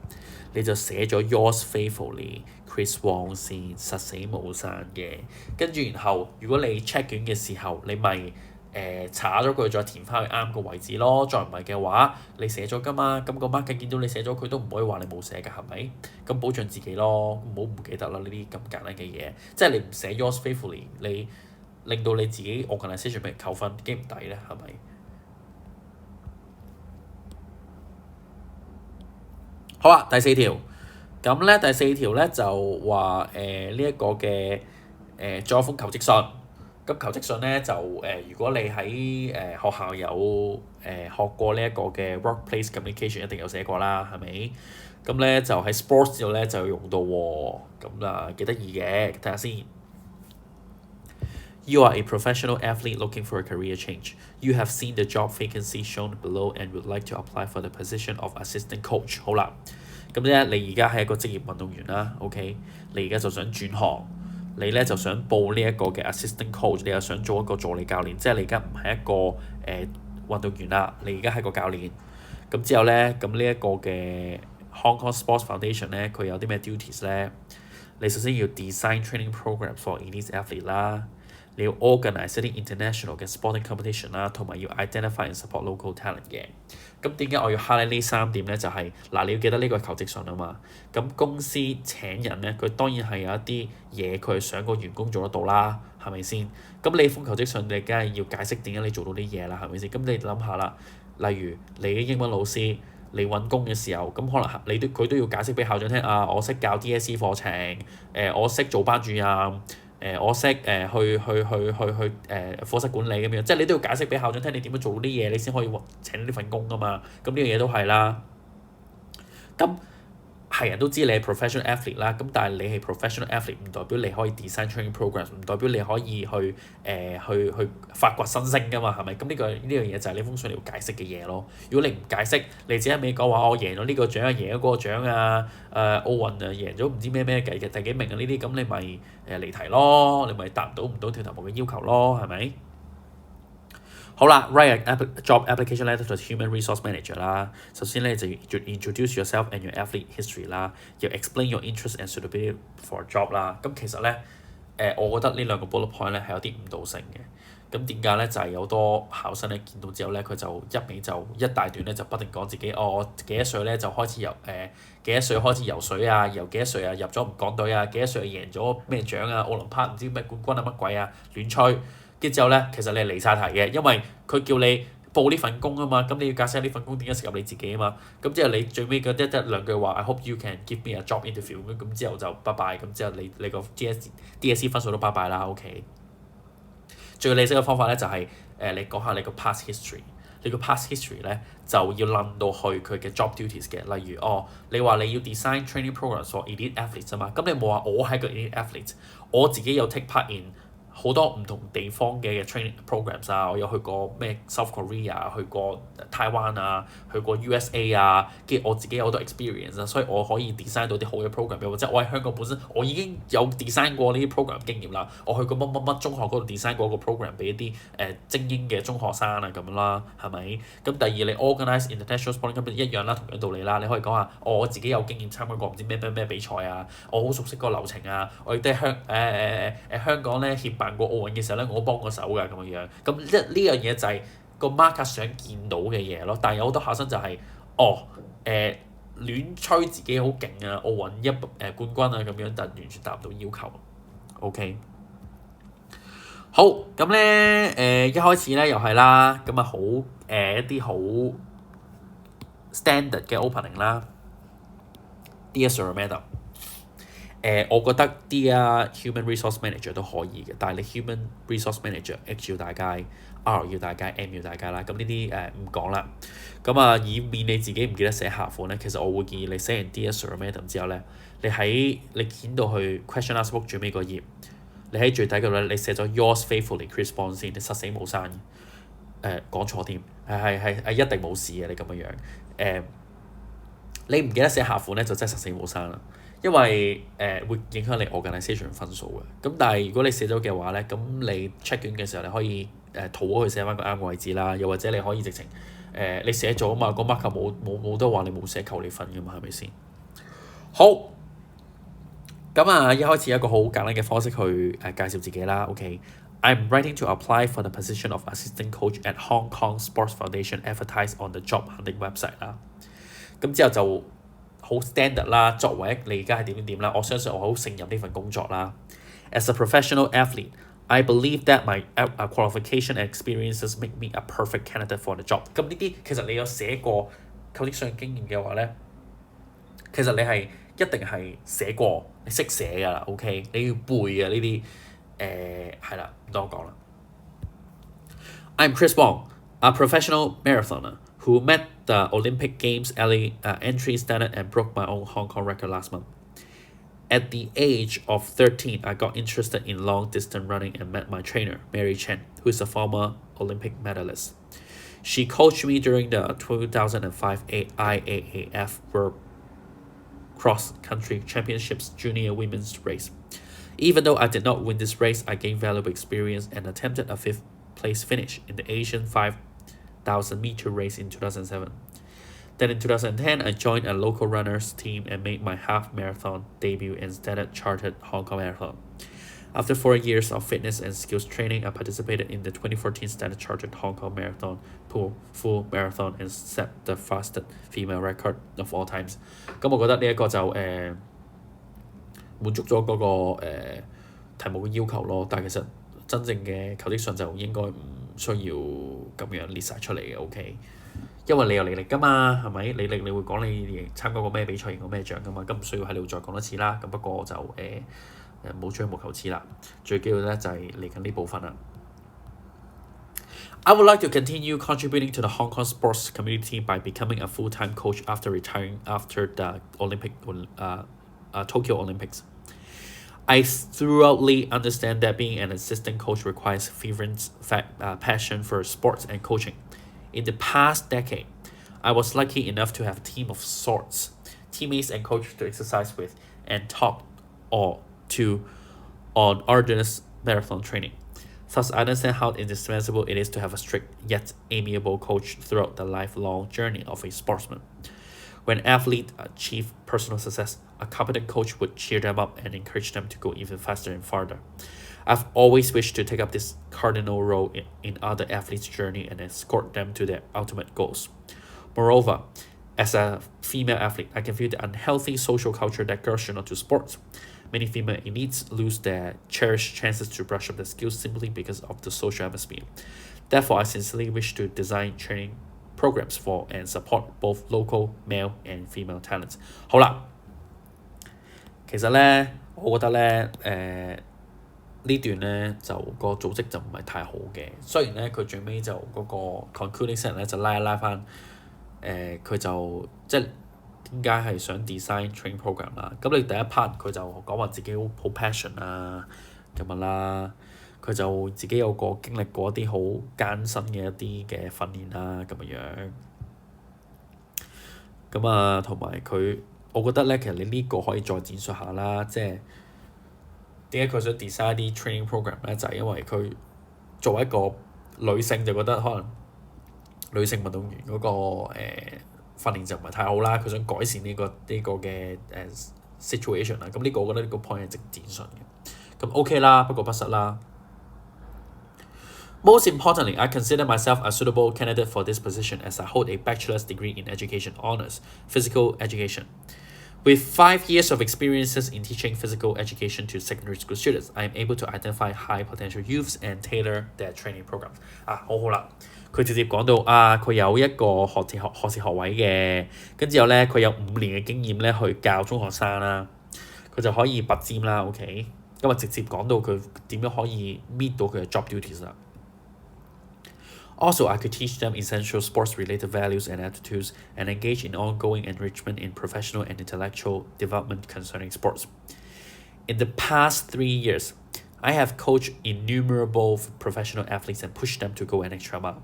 你就寫咗 Yours faithfully Chris Wong 先，實死冇刪嘅。跟住然後，如果你 check 卷嘅時候，你咪查咗佢再填翻去啱個位置咯。再唔係嘅話，你寫咗㗎嘛，咁個 market 見到你寫咗，佢都唔可以話你冇寫㗎，係咪？咁保障自己咯，唔好唔記得啦呢啲咁簡單嘅嘢。即係你唔寫 yours faithfully， 你令到你自己 organisation 俾人扣分，幾唔抵咧？係咪？好啊，第4條。咁咧第4條咧就話呢一個嘅作一封求職信。咁求職信咧就如果你喺學校有學過呢一個嘅 workplace communication， 一定有寫過啦，係咪？咁咧就喺 sports 度咧就有用到喎，咁幾得意嘅，睇下先。You are a professional athlete looking for a career change. You have seen the job vacancy shown below and would like to apply for the position of assistant coach. 好啦，咁咧你而家係一個職業運動員啦 ，OK？ 你而家就想轉行。你咧就想報呢一個嘅 assistant coach， 你又想做一個助理教練，即係你而家唔係一個運動員啦，你而家係個教練。咁之後咧，咁呢一個嘅 Hong Kong Sports Foundation 咧，佢有啲咩 duties 咧？你首先要 design training programs for elite athlete 啦，你要 organise 一啲 international 嘅 sporting competition 啦，同埋要 identify and support local talent 嘅。咁點解我要 highlight 呢3點咧？就係、嗱，你要記得呢個係求職信啊嘛。咁公司請人咧，佢當然係有一啲嘢佢係想個員工做得到啦，係咪先？咁你封求職信，你梗係要解釋點解你做到啲嘢啦，係咪先？咁你諗下啦，例如你嘅英文老師，你揾工嘅時候，咁可能佢都要解釋俾校長聽啊，我識教 DSE 課程，我識做班主任，我識課室管理咁樣，即係你都要解釋俾校長聽你點樣做到啲嘢，你先可以請呢份工噶嘛。咁呢樣嘢都係啦。咁係人都知你係 professional athlete 啦，咁但係你係 professional athlete 唔代表你可以 design training programs， 唔代表你可以去發掘新星噶嘛，係咪？咁呢樣嘢就係呢封信你要解釋嘅嘢咯。如果你唔解釋，你只係一味講話我贏咗呢個獎啊，贏咗嗰個獎啊，奧運啊贏咗唔知咩第幾名啊呢啲，咁你咪離題咯，你咪達唔到條題目嘅要求咯，係咪？好啦 ，write a job application letter to human resource manager 啦。首先咧就要 introduce yourself and your athlete history 啦，要 explain your interest and suitability for a job 啦。咁其實咧，我覺得呢兩個 bullet point 咧係有啲誤導性嘅。咁點解咧？就係有好多考生咧見到之後咧，佢就一大段咧就不停講自己幾多歲咧就開始幾多歲開始游水啊，由幾多歲啊入咗唔港隊啊，幾多歲贏咗咩獎啊，奧林匹克唔知咩冠軍啊乜鬼啊，亂吹。跟住之後咧，其實你係離晒題嘅，因為佢叫你報呢份工啊嘛，咁你要解釋呢份工點解適合你自己啊嘛。咁之後你最尾嗰一兩句話 I hope you can give me a job interview 咁之後就拜拜，咁之後你個 DSE 分數都拜拜啦 OK。最理想嘅方法咧就係你講下你個 past history， 你個 past history 咧就要諗到去佢嘅 job duties 嘅，例如你話你要 design training programs for elite athletes 啊嘛，咁你冇話我係個 elite athlete， 我自己有 take part in好多唔同地方嘅 training programs 啊，我有去過咩 South Korea， 去過台灣啊，去過 USA 啊，跟住我自己有好多 experience 啊，所以我可以 design 到啲好嘅 program 嘅，或者我喺香港本身我已經有 design 過呢啲 program 經驗啦，我去過乜中學嗰度 design 過個 program 俾一啲精英嘅中學生啊咁樣啦，係咪？咁第二你 organise international sporting competition 一樣啦，同樣道理啦，你可以講下我自己有經驗參加過唔知咩比賽啊，我好熟悉個流程啊，我亦都係香港咧協辦過奧運嘅時候咧，我幫過手㗎咁樣。咁呢樣嘢就係個 marker 想見到嘅嘢咯。但係有好多考生就係亂吹自己好勁啊，奧運冠軍啊咁樣，但完全達唔到要求。OK。好，咁咧一開始咧又係啦，咁啊好一啲好 standard 嘅 opening 啦。Dear Sir Madam。我覺得 Dear Human Resource Manager 都可以嘅，但係你 Human Resource Manager H 要大街 R 要大街 M 要大街啦，咁呢啲唔講啦。咁啊，以免你自己唔記得寫下款咧，其實我會建議你寫完 Dear Sir Madam 之後咧，你見到去 Question Answer Book 最尾個頁，你喺最底嗰度咧，你寫咗 Yours faithfully Chris Bond 先，你實死冇刪嘅。講錯添，係一定冇事嘅，你咁樣。你唔記得寫下款咧，就真係實死冇刪啦。因為會影響你 organisation 分數嘅，咁但係如果你寫咗嘅話咧，咁你 check 卷嘅時候你可以塗咗佢寫翻個啱嘅位置啦，又或者你可以直情你寫咗啊嘛，個 marker 冇得話你冇寫扣你分㗎嘛，係咪先？好，咁啊一開始有一個好簡單嘅方式去介紹自己啦 ，OK。I'm writing to apply for the position of assistant coach at Hong Kong Sports Foundation advertised on the job hunting website 啦。咁之後就好 standard 啦，作為你而家係點啦，我相信我好勝任呢份工作啦。As a professional athlete, I believe that my qualification and experiences make me a perfect candidate for the job。咁呢啲其實你有寫過求職上經驗嘅話咧，其實你係一定係寫過，你識寫㗎啦 ，OK？ 你要背嘅呢啲係啦，唔多講啦。I'm Chris Wong, a professional marathoner who met the Olympic Games entry standard and broke my own Hong Kong record last month. At the age of 13, I got interested in long-distance running and met my trainer, Mary Chen, who is a former Olympic medalist. She coached me during the 2005 IAAF World Cross-Country Championships Junior Women's Race. Even though I did not win this race, I gained valuable experience and attempted a 5th-place finish in the Asian 5,000-meter race in 2007. Then in 2010, I joined a local runners team and made my half marathon debut and started chartered Hong Kong Marathon. After 4 years of fitness and skills training, I participated in the 2014 Standard Chartered Hong Kong Marathon full marathon and set the fastest female record of all times。咁我覺得呢一個就滿足咗嗰個題目嘅要求咯，但係其實真正嘅求職信就應該唔需要咁樣列晒出嚟嘅，OK？因為你有履歷㗎嘛，係咪？履歷你會講你參加過咩比賽，贏過咩獎㗎嘛，咁唔需要喺度再講多次啦。咁不過就冇吹毛求疵啦，最緊要咧就係嚟緊呢部分啦。I would like to continue contributing to the Hong Kong sports community by becoming a full-time coach after retiring after the Tokyo Olympics. I thoroughly understand that being an assistant coach requires fervent passion for sports and coaching. In the past decade, I was lucky enough to have a team of sorts, teammates and coaches to exercise with and talk on arduous marathon training. Thus, I understand how indispensable it is to have a strict yet amiable coach throughout the lifelong journey of a sportsman. When athletes achieve personal success, a competent coach would cheer them up and encourage them to go even faster and farther. I've always wished to take up this cardinal role in other athletes' journey and escort them to their ultimate goals. Moreover, as a female athlete, I can feel the unhealthy social culture that girls should not do sports. Many female elites lose their cherished chances to brush up their skills simply because of the social atmosphere. Therefore, I sincerely wish to design training programs for and support both local male and female talents. 好啦，其實咧，我覺得咧，呢段咧就個組織就唔係太好嘅。雖然咧佢最尾就嗰個 concluding set 咧就拉翻，佢就即係點解係想 design training program 啦。咁你第一 part 佢就講話自己好 passion 啊咁樣啦。佢就自己有個經歷過一啲好艱辛嘅一啲嘅訓練啦咁樣。咁啊，同埋佢，我覺得咧，其實你呢個可以再展述下啦，即係點解佢想 design 啲 training program 咧？就係因為佢作為一個女性就覺得可能女性運動員嗰個訓練就唔係太好啦，佢想改善呢個嘅situation 啦。咁呢個我覺得呢個 point 係值展述嘅。咁 OK 啦，不過不失啦。Most importantly, I consider myself a suitable candidate for this position as I hold a bachelor's degree in education honors, physical education. With 5 years of experiences in teaching physical education to secondary school students, I am able to identify high potential youths and tailor their training programs. 好啦，佢直接講到佢有一個學士學位嘅，跟之後咧佢有5年嘅經驗咧去教中學生啦，佢就可以拔尖啦 ，OK， 咁直接講到佢點樣可以 meet 到佢嘅 job duties 啦。Also, I could teach them essential sports-related values and attitudes and engage in ongoing enrichment in professional and intellectual development concerning sports. In the past 3 years, I have coached innumerable professional athletes and pushed them to go an extra mile.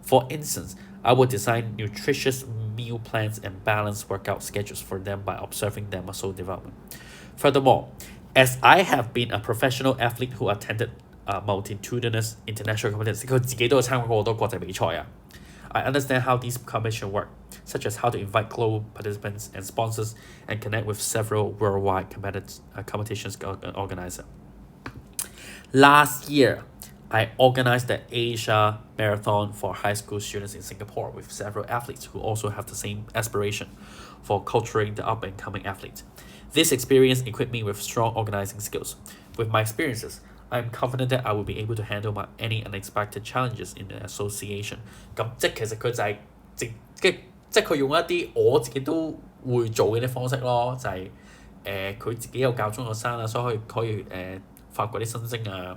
For instance, I would design nutritious meal plans and balanced workout schedules for them by observing their muscle development. Furthermore, as I have been a professional athlete who attended multitudinous international competitions， 佢自己都有參加過好多國際比賽啊。I understand how these competitions work, such as how to invite global participants and sponsors and connect with several worldwide competitions organizer. Last year, I organized the Asia Marathon for high school students in Singapore with several athletes who also have the same aspiration for culturing the up-and-coming athletes. This experience equipped me with strong organizing skills. With my experiences, I am confident that I will be able to handle any unexpected challenges in the association. 咁即係其實佢就係即係佢用一啲我自己都會做嘅啲方式咯，就係佢自己有教中學生啊，所以可以發掘啲新星啊。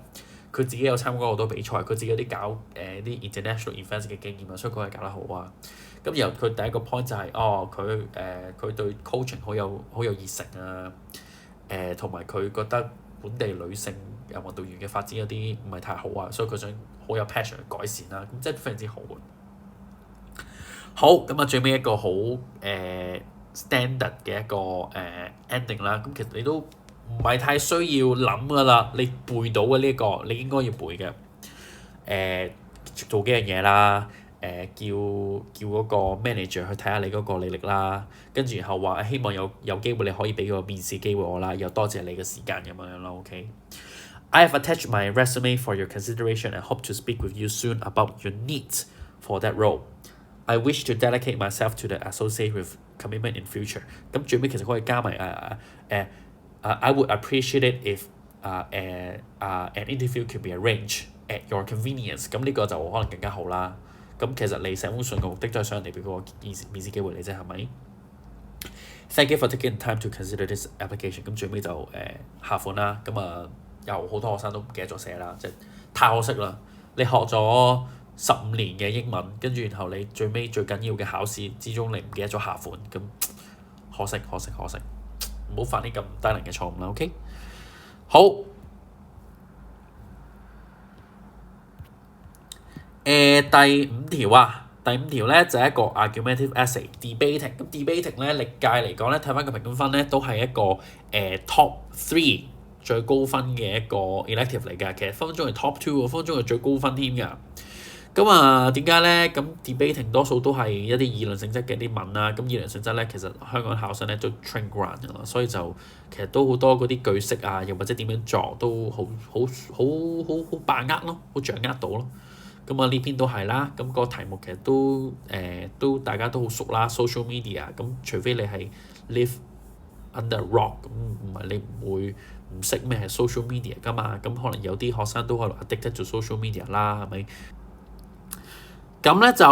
佢自己有參加過好多比賽，佢自己有啲搞啲 international events 嘅經驗啊，所以佢係搞得好啊。咁然後佢第一個 point 就係佢對 coaching 好有熱誠啊，同埋佢覺得本地女性運動員嘅發展有啲唔係太好啊，所以佢想好有 passion 去改善啦，咁即係非常之好嘅。好，咁最尾一個好standard 嘅一個ending 啦，咁其實你都唔係太需要諗噶啦，你背到嘅呢個你應該要背嘅。做幾樣嘢啦，叫嗰個 manager 去睇下你嗰個履歷啦，跟住然後話希望有機會你可以俾個面試機會我啦，又多謝你嘅時間咁樣咯 ，OK。I have attached my resume for your consideration and hope to speak with you soon about your needs for that role. I wish to dedicate myself to the associate with commitment in future. 咁最尾其實可以加埋I would appreciate it if an interview could be arranged at your convenience. 咁呢個就可能更加好啦。咁其實你寫封信嘅目的都係想人哋俾個面試機會你啫，係咪？Thank you for taking time to consider this application。咁最尾就下款啦。咁有好多學生都唔記得咗寫啦，即係太可惜啦！你學咗15年嘅英文，跟住然後你最尾最緊要嘅考試之中，你唔記得咗下款，咁可惜，唔好犯啲咁低能嘅錯誤啦。OK， 好。第五條咧就係一個 argumentative essay debating。咁 debating 咧歷屆嚟講咧睇翻個評分咧都係一個top 3最高分嘅一個 elective 嚟㗎。其實分分鐘係 top 2喎，分分鐘係最高分添㗎。咁點解咧？咁 debating 多數都係一啲議論性質嘅啲文啦。咁議論性質咧，其實香港考生咧都 train ground 㗎啦，所以就其實都好多嗰啲句式啊，又或者點樣作都好把握咯，好掌握到咯。咁呢邊都係啦，咁個題目其實都大家都好熟啦 ，social media。咁除非你係 live under rock， 咁唔係你唔會唔識咩係 social media 㗎嘛。咁可能有啲學生都可能 addicted to social media 啦，係咪？咁咧就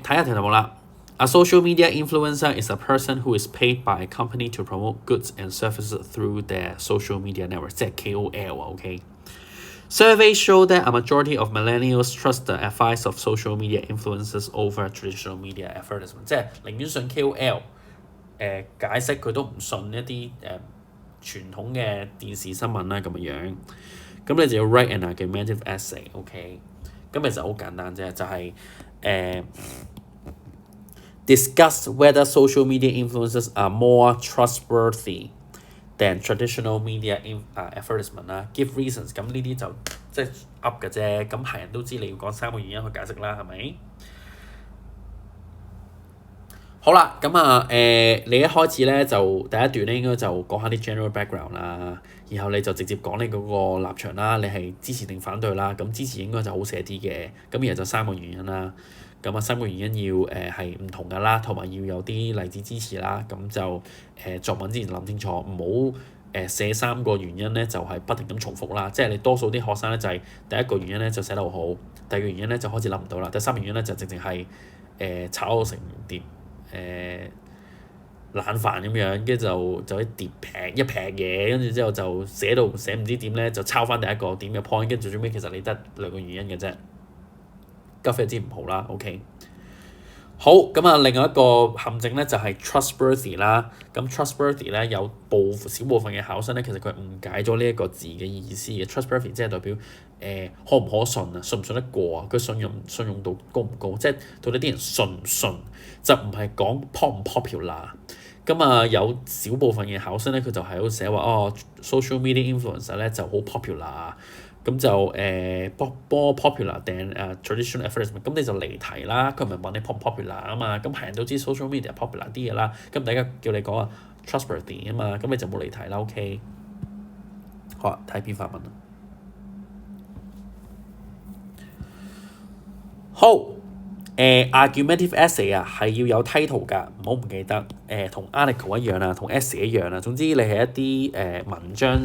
睇下條題目啦。A social media influencer is a person who is paid by a company to promote goods and services through their social media network， 即係 KOL 啊 ，OK。Surveys show that a majority of millennials trust the advice of social media influencers over traditional media advertisement， 即係寧願信 KOL 解釋佢都唔信一啲傳統嘅電視新聞啦咁樣。咁你就要 write an argumentative essay，OK。咁其實好簡單啫，就係discuss whether social media influencers are more trustworthy than traditional media advertisement 啦 ，give reasons。咁呢啲就即係噏嘅啫，咁係人都知你要講3個原因去解釋啦，係咪？好啦，咁你一開始咧就第一段咧應該就講下啲 general background 啦，然後你就直接講你嗰個立場啦，你係支持定反對啦，咁支持應該就好寫啲嘅，咁然後就3個原因啦，咁3個原因要係唔同㗎啦，同埋要有啲例子支持啦，咁就作文之前諗清楚，唔好寫3個原因咧就係不停咁重複啦，即係你多數啲學生咧就係第一個原因咧就寫得好好，第二個原因咧就開始諗唔到啦，第3個原因咧就直情係炒到成碟冷飯咁樣，跟住就一碟一劈嘢，跟住之後就寫唔知點咧，就抄翻第一個點嘅 point， 跟住最尾其實你得2個原因嘅啫，咁非常之唔好啦。OK， 好，咁另外一個陷阱咧就係 trustworthy 啦。咁 trustworthy 咧有少部分嘅考生咧，其實佢誤解咗呢一個字嘅意思嘅。trustworthy 即係代表可唔可信啊，信唔信得過啊？佢信用度高唔高？即係到底啲人信唔信，就唔係講 pop 唔 popular。咁有少部分嘅考生咧，佢就係好寫話social media influencer 咧就好 popular， 咁就more popular than traditional advertisement， 咁你就離題啦。佢唔係問你 pop 唔 popular 啊嘛，咁係人都知 social media popular 啲嘢啦，咁大家叫你講trustworthy 啊嘛，咁你就冇離題啦。OK， 好啊，睇篇法文啦。好。argumentative essay 係要有 title 㗎，唔好唔記得。同 article 一樣啊，同 essay 一樣啊。總之你係一啲文章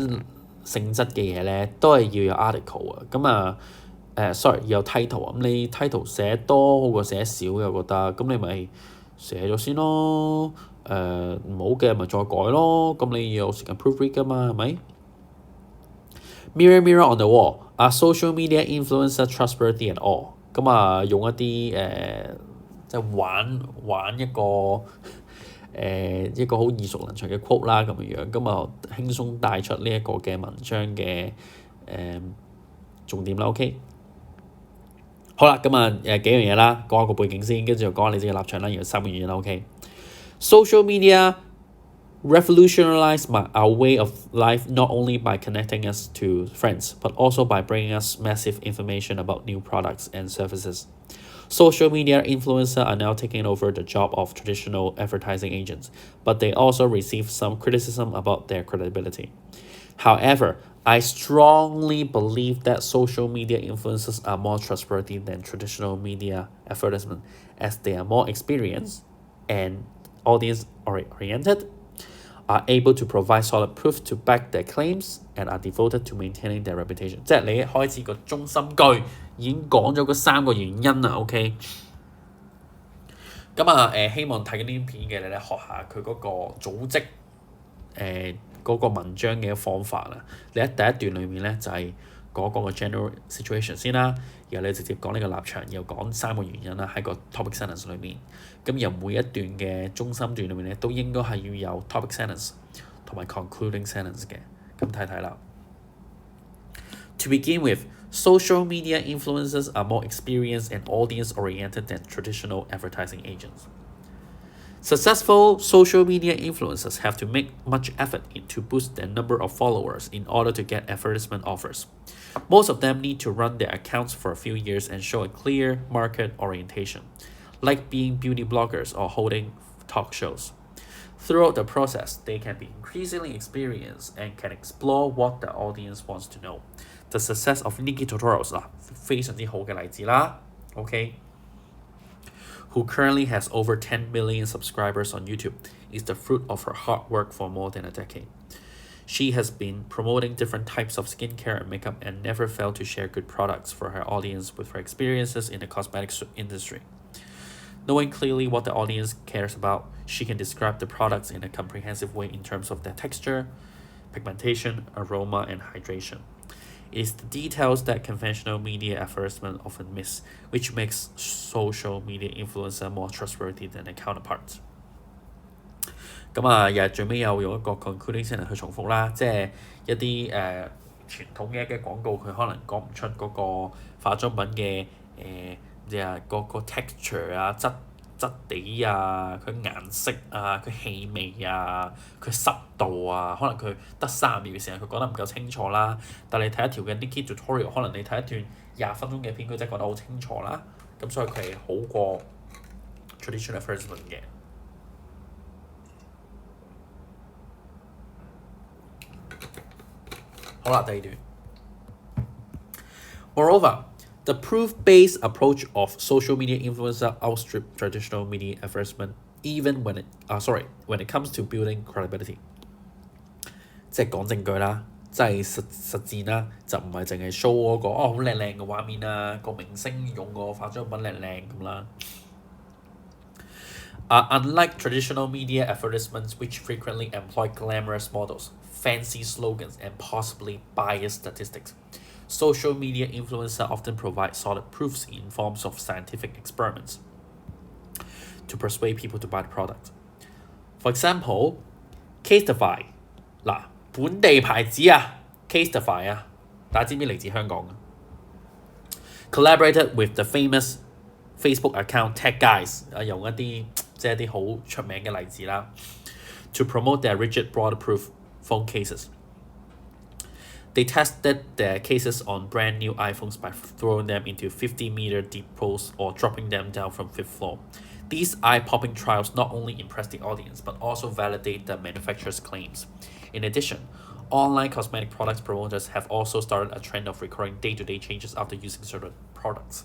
性質嘅嘢咧，都係要有 article 啊。咁sorry 要有 title 啊。咁你 title 寫多好過寫少嘅，我覺得。咁你咪寫咗先咯。唔好嘅咪再改咯。咁你要有時間 proofread 㗎嘛，係咪？Mirror mirror on the wall, are social media influencer trustworthy at all？咁用一啲即係玩一個一個好耳熟能詳嘅 quote 啦咁樣，咁輕鬆帶出呢一個嘅文章嘅重點啦。OK， 好啦，幾樣嘢啦，講下個背景先，跟住就講下你自己立場啦，然後3個原因啦。OK，social media revolutionized our way of life not only by connecting us to friends, but also by bringing us massive information about new products and services. Social media influencers are now taking over the job of traditional advertising agents, but they also receive some criticism about their credibility. However, I strongly believe that social media influencers are more trustworthy than traditional media advertisement as they are more experienced and audience oriented, are able to provide solid proof to back their claims, and are devoted to maintaining their reputation。即係你一開始個中心句已經講咗嗰3個原因啦，OK。咁希望睇緊呢啲片嘅你咧學下佢嗰個組織嗰個文章嘅方法啦。你喺第一段裏面咧就係講個 general situation 先啦，然後你直接講呢個立場，然後講3個原因啦喺個 topic sentence 裏面。咁由每一段嘅中心段裏面咧都應該係要有 topic sentence 同埋 concluding sentence 嘅。咁睇睇啦。To begin with, social media influencers are more experienced and audience-oriented than traditional advertising agents. Successful social media influencers have to make much effort to boost their number of followers in order to get advertisement offers. Most of them need to run their accounts for a few years and show a clear market orientation, like being beauty bloggers or holding talk shows. Throughout the process, they can be increasingly experienced and can explore what the audience wants to know. The success of Nikki Tutorials 非常之好嘅例子啦 ，OK。Who currently has over 10 million subscribers on YouTube, is the fruit of her hard work for more than a decade. She has been promoting different types of skincare and makeup and never failed to share good products for her audience with her experiences in the cosmetics industry. Knowing clearly what the audience cares about, she can describe the products in a comprehensive way in terms of their texture, pigmentation, aroma, and hydration. It is the details that conventional media advertisement often miss, which makes social media influencer more trustworthy than their counterparts. 咁又係最尾又用一個 concluding sentence 去重複啦，即係一啲傳統嘅廣告，佢可能講唔出嗰個化妝品嘅個 texture 啊、質地啊、佢顏色啊、佢氣味啊、佢濕度啊，可能佢得30秒嘅時間，佢講得唔夠清楚啦。但你睇一條嘅 Nikki tutorial， 可能你睇一段20分鐘嘅片，佢真係講得好清楚啦。咁所以佢係好過 traditional advertisement 嘅。好啦，第2段。Moreover, the proof-based approach of social media influencer outstrip traditional media advertisement, even when it comes to building credibility. 即係講證據啦，即係實戰啦，就唔係淨係 show 嗰個好靚嘅畫面啊，個明星用個化妝品靚咁啦。Unlike traditional media advertisements, which frequently employ glamorous models, fancy slogans, and possibly biased statistics, social media influencers often provide solid proofs in forms of scientific experiments to persuade people to buy the product. For example, Casetify 嗱，本地牌子啊 ，Casetify 啊，大家知唔知嚟自香港嘅 ？Collaborated with the famous Facebook account Tech Guys 用一啲即係一啲好出名嘅例子啦 ，to promote their rigid waterproof phone cases. They tested their cases on brand new iPhones by throwing them into 50-meter deep pools or dropping them down from 5th floor. These eye-popping trials not only impress the audience but also validate the manufacturer's claims. In addition, online cosmetic products promoters have also started a trend of recording day-to-day changes after using certain products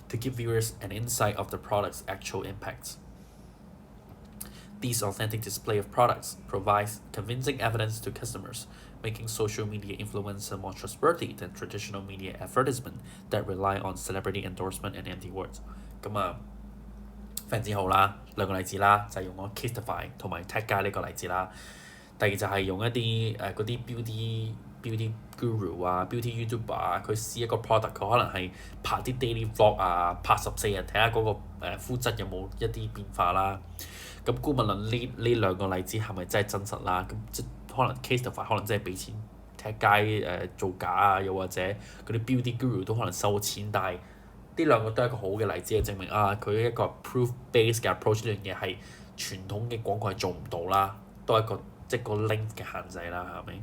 to give viewers an insight of the product's actual impacts. These authentic display of products provides convincing evidence to customers, making social media influencer more trustworthy than traditional media advertisement that rely on celebrity endorsement and empty words. 咁非常之好啦，兩個例子啦，就係用我 Casetify 同埋 Tech Guy 呢個例子啦。第二就係用一啲嗰啲 beauty guru 啊、beauty YouTuber 啊，佢試一個 product，佢可能係拍啲 daily vlog 啊，拍14日睇下嗰個膚質有冇一啲變化啦。咁姑勿論呢兩個例子係咪真係真實啦？咁即可能 Casetify 可能真係俾錢踢街造假啊，又或者嗰啲 beauty guru 都可能收錢，但係呢兩個都係一個好嘅例子，係證明佢一個 proof-based 嘅 approach 呢樣嘢係傳統嘅廣告係做唔到啦，都係一個即係個 link 嘅限制啦，係咪？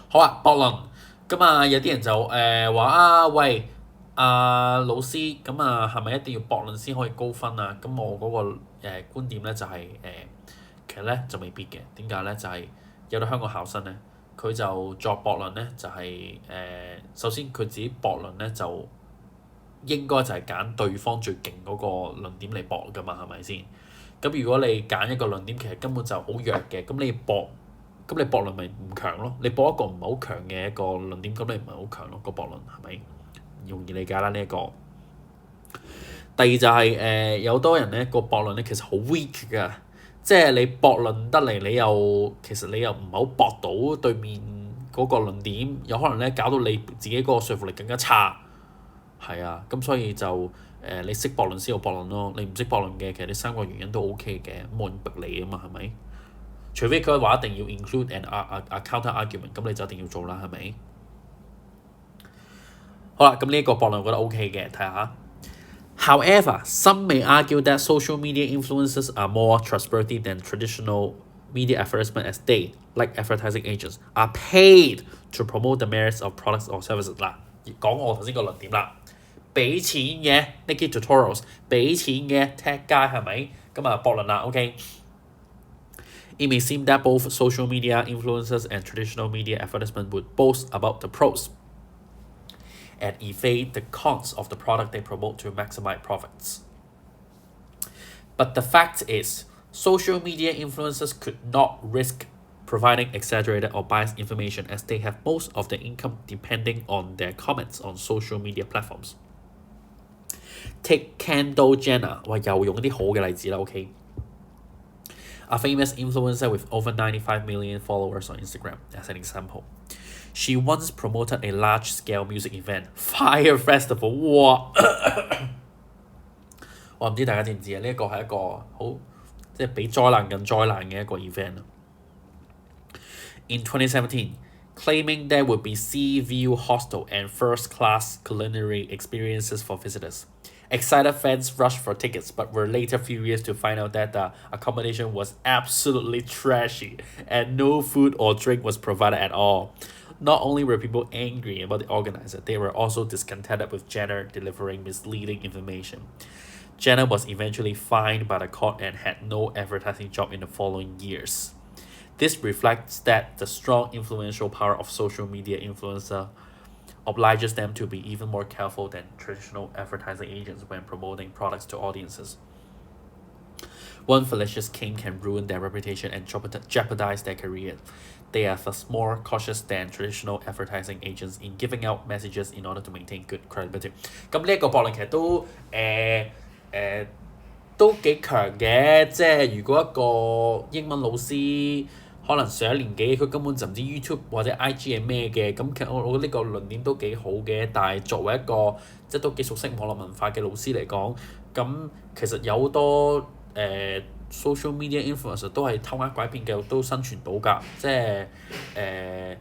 好啊，駁論咁有啲人就話喂老師咁係咪一定要駁論先可以高分啊？咁我嗰個觀點咧就係其實咧就未必嘅。點解咧？就係有啲香港考生咧，佢就作駁論咧就係、首先佢自己駁論咧就應該就係揀對方最勁嗰個論點嚟駁㗎嘛，係咪先？咁如果你揀一個論點其實根本就好弱嘅，咁你駁論咪唔強咯？你駁一個唔係好強嘅一個論點，咁你唔係好強咯，個駁論係咪？容易理解啦呢一個。第二就係、有多人咧個駁論咧其實好 weak 㗎，即係你駁論得嚟，其實你又唔係好駁到對面嗰個論點，有可能咧搞到你自己嗰個說服力更加差。係啊，咁所以就你識駁論先有駁論咯，你唔識駁論嘅，其實你三個原因都 OK 嘅，冇人逼你啊嘛，係咪？除非佢話一定要 include an counter argument， 咁你就一定要做啦，係咪？好啦，咁呢一個駁論我覺得 OK 嘅，睇下。However, some may argue that social media influencers are more trustworthy than traditional media advertisement as they, like advertising agents, are paid to promote the merits of products or services. 嗱，講我頭先個論點啦，俾錢嘅 Nike Tutorials， 俾錢嘅 Tech Guy 係咪？咁啊駁論啦 ，OK。It may seem that both social media influencers and traditional media advertisement would boast about the pros and evade the cons of the product they promote to maximize profits. But the fact is, social media influencers could not risk providing exaggerated or biased information as they have most of their income depending on their comments on social media platforms. Take Kendall Jenner， 哇又用啲好嘅例子啦 ，OK。A famous influencer with over 95 million followers on Instagram, as an example. She once promoted a large-scale music event, Fire Festival. 哇！我唔知大家知唔知啊？呢一個係一個好即係比災難更災難嘅一個 event。In 2017, claiming there would be sea view hostel and first-class culinary experiences for visitors. Excited fans rushed for tickets, but were later furious to find out that the accommodation was absolutely trashy and no food or drink was provided at all. Not only were people angry about the organizer, they were also discontented with Jenner delivering misleading information. Jenner was eventually fined by the court and had no advertising job in the following years. This reflects that the strong influential power of social media influencer obliges them to be even more careful than traditional advertising agents when promoting products to audiences. One fallacious claim can ruin their reputation and jeopardize their career. They are thus more cautious than traditional advertising agents in giving out messages in order to maintain good credibility. 咁呢一個駁論其實都幾強嘅，即係如果一個英文老師可能上一年紀佢根本就唔知 YouTube 或者 IG 係咩嘅，咁其實我覺得呢個論點都幾好嘅，但係作為一個即係都幾熟悉網絡文化嘅老師嚟講，咁其實有好多social media influencer 都係偷呃拐騙嘅，都生存到㗎，即係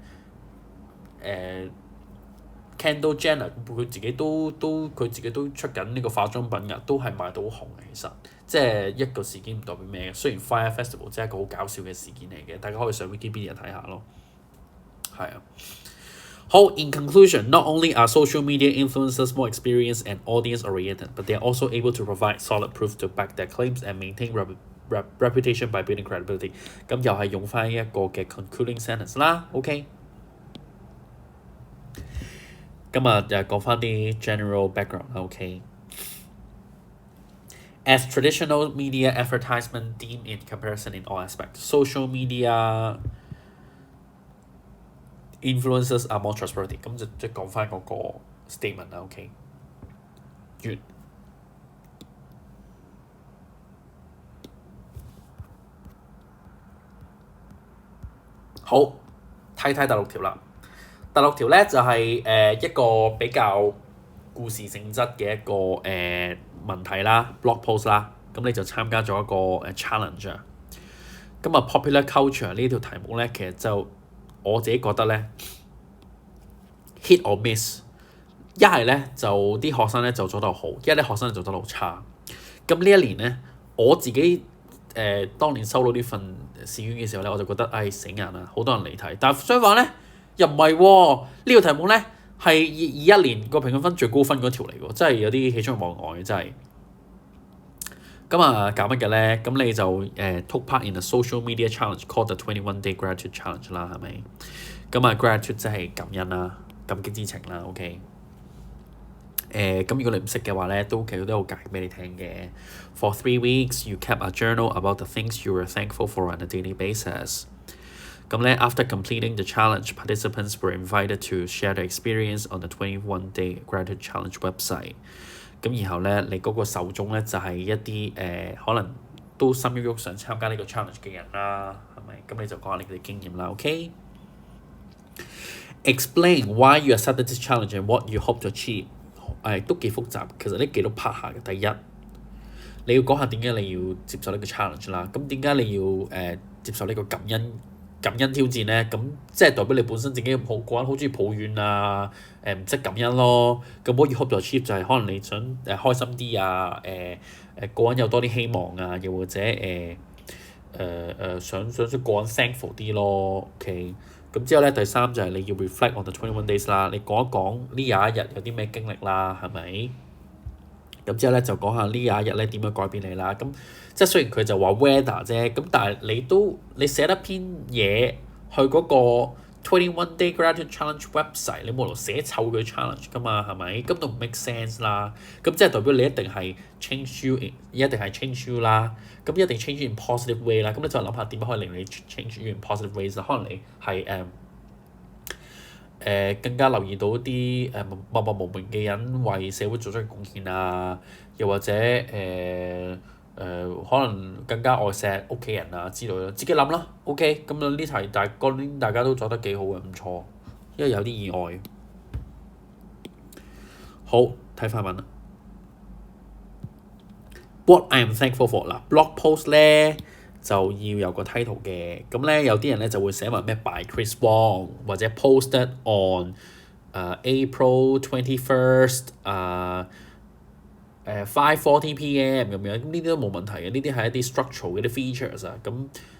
Kendall Jenner 佢自己都出緊呢個化妝品㗎，都係賣到好紅嘅。其實即係一個事件唔代表咩嘅。雖然 Fire Festival 真係一個好搞笑嘅事件嚟嘅，大家可以上 Wikipedia 睇下咯。係啊。好 In conclusion, not only are social media influencers more experienced and audience-oriented, but they are also able to provide solid proof to back their claims and maintain reputation by building credibility. 咁又係用翻一個嘅 concluding sentence 啦 ，OK。今日就講翻啲 general background 啦 ，OK。As traditional media advertisement deem in comparison in all aspects, social media influencers are more trustworthy。咁就即係講翻嗰個 statement 啦 ，OK。完。好，睇第六條啦。第六條咧就係、一個比較故事性質嘅一個問題啦 blog post 啦，咁你就參加咗一個challenge 啊。咁啊 popular culture 呢條題目咧，其實就我自己覺得咧 hit or miss， 一係咧就啲學生咧就做得好，一係啲學生就做得好差。咁呢一年咧，我自己當年收到呢份試卷嘅時候咧，我就覺得死硬啊，好多人嚟睇。但係相反咧，又唔係喎，呢個題目咧係21年個評分最高分嗰條嚟喎，真係有啲喜出望外嘅真係。咁啊搞乜嘅咧？咁你就took part in a social media challenge called the 21 Day Gratitude Challenge 啦，係咪？咁啊 gratitude 即係感恩啦，感激之情啦，OK。咁如果你唔識嘅話咧，其實都有解俾你聽嘅。For 3 weeks, you kept a journal about the things you were thankful for on a daily basis. 咁咧 after completing the challenge, participants were invited to share their experience on the 21 Day Gratitude Challenge website. 咁然後咧，你嗰個受眾咧就係一啲可能都心喐喐想參加呢個 challenge 嘅人啦，係咪？咁你就講下你哋經驗啦，OK？ Explain why you accepted this challenge and what you hope to achieve。都幾複雜，其實呢幾多 part 下嘅。第一，你要講下點解你要接受呢個 challenge 啦。咁點解你要接受呢個感恩挑戰咧？咁即係代表你本身自己個人好中意抱怨啊，唔識感恩咯。咁 what you hope to achieve 就係可能你想開心啲啊，個人有多啲希望啊，又或者想個人 thankful 啲咯。OK。咁之後咧，第三就係你要 reflect on the 21 days 啦，你講一講呢21日有啲咩經歷啦，係咪？咁之後咧就講下呢21日咧點樣改變你啦。咁即係雖然佢就話 weather 啫，咁但係你寫得篇嘢去嗰個21 Day Gratitude Challenge website， 你冇理由寫臭佢 challenge 㗎嘛，係咪？咁都唔 make sense 啦。咁即係代表你一定係 change you 啦。咁一定 change you in positive way 啦。咁你就諗下點樣可以令你 change you in positive ways 啦。可能你係更加留意到啲默默無名嘅人為社會做出嘅貢獻啊，又或者可能更加愛錫屋企人啊之類啦，自己諗啦。OK， 咁呢題大家都做得幾好嘅，唔錯，因為有啲意外。好，睇範文啦。What I am thankful for 嗱 blog post 咧就要有個 title 嘅，咁咧有啲人咧就會寫埋咩 by Chris Wong 或者 posted on April 21st 5:40 p.m. 咁樣，咁呢啲都冇問題嘅，呢啲係一啲 structural 嘅啲 features 啊，咁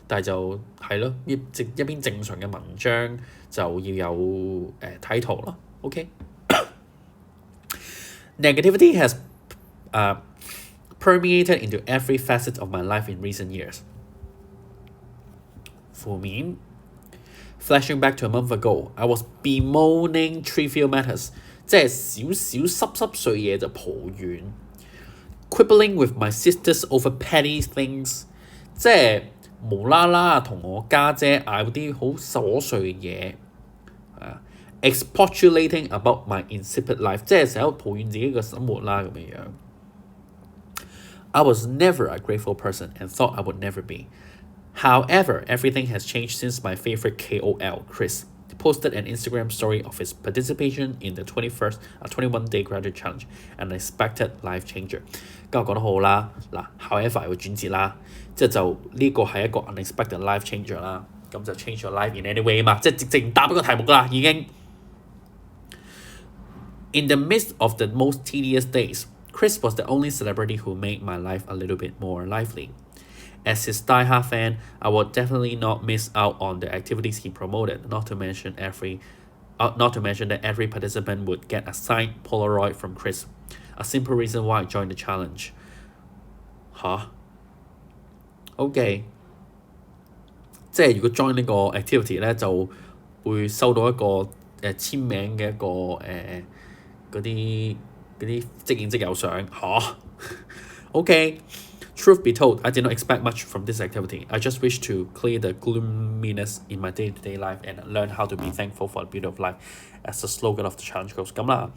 但係就係咯，一篇正常嘅文章就要有title 咯 ，OK。Negativity has permeated into every facet of my life in recent years. 負面 Flashing back to a month ago, I was bemoaning trivial matters， 即係少濕碎嘢就抱怨。Quibbling with my sisters over petty things， 即係無啦啦同我家姐嗌啲好瑣碎嘅嘢。Expostulating about my insipid life， 即係成日抱怨自己嘅生活啦咁樣。I was never a grateful person and thought I would never be. However, everything has changed since my favorite KOL, Chris, posted an Instagram story of his participation in the 21 Day Gratitude Challenge, an unexpected life changer. 咁我講得好啦，嗱 ，however 會轉折啦，即係就呢個係一個 unexpected life changer 啦，咁就 change your life in any way 嘛，即係直接答呢個題目啦，已經。In the midst of the most tedious days, Chris was the only celebrity who made my life a little bit more lively. As his die-hard fan, I would definitely not miss out on the activities he promoted, not to mention that every participant would get a signed Polaroid from Chris. A simple reason why I joined the challenge. OK， 即係如果 join 呢個 activity 咧，就會收到一個簽名嘅一個嗰啲即影即有相OK。Truth be told, I did not expect much from this activity. I just wish to clear the gloominess in my day-to-day life and learn how to be thankful for the beauty of life, as the slogan of the challenge goes. 咁啦，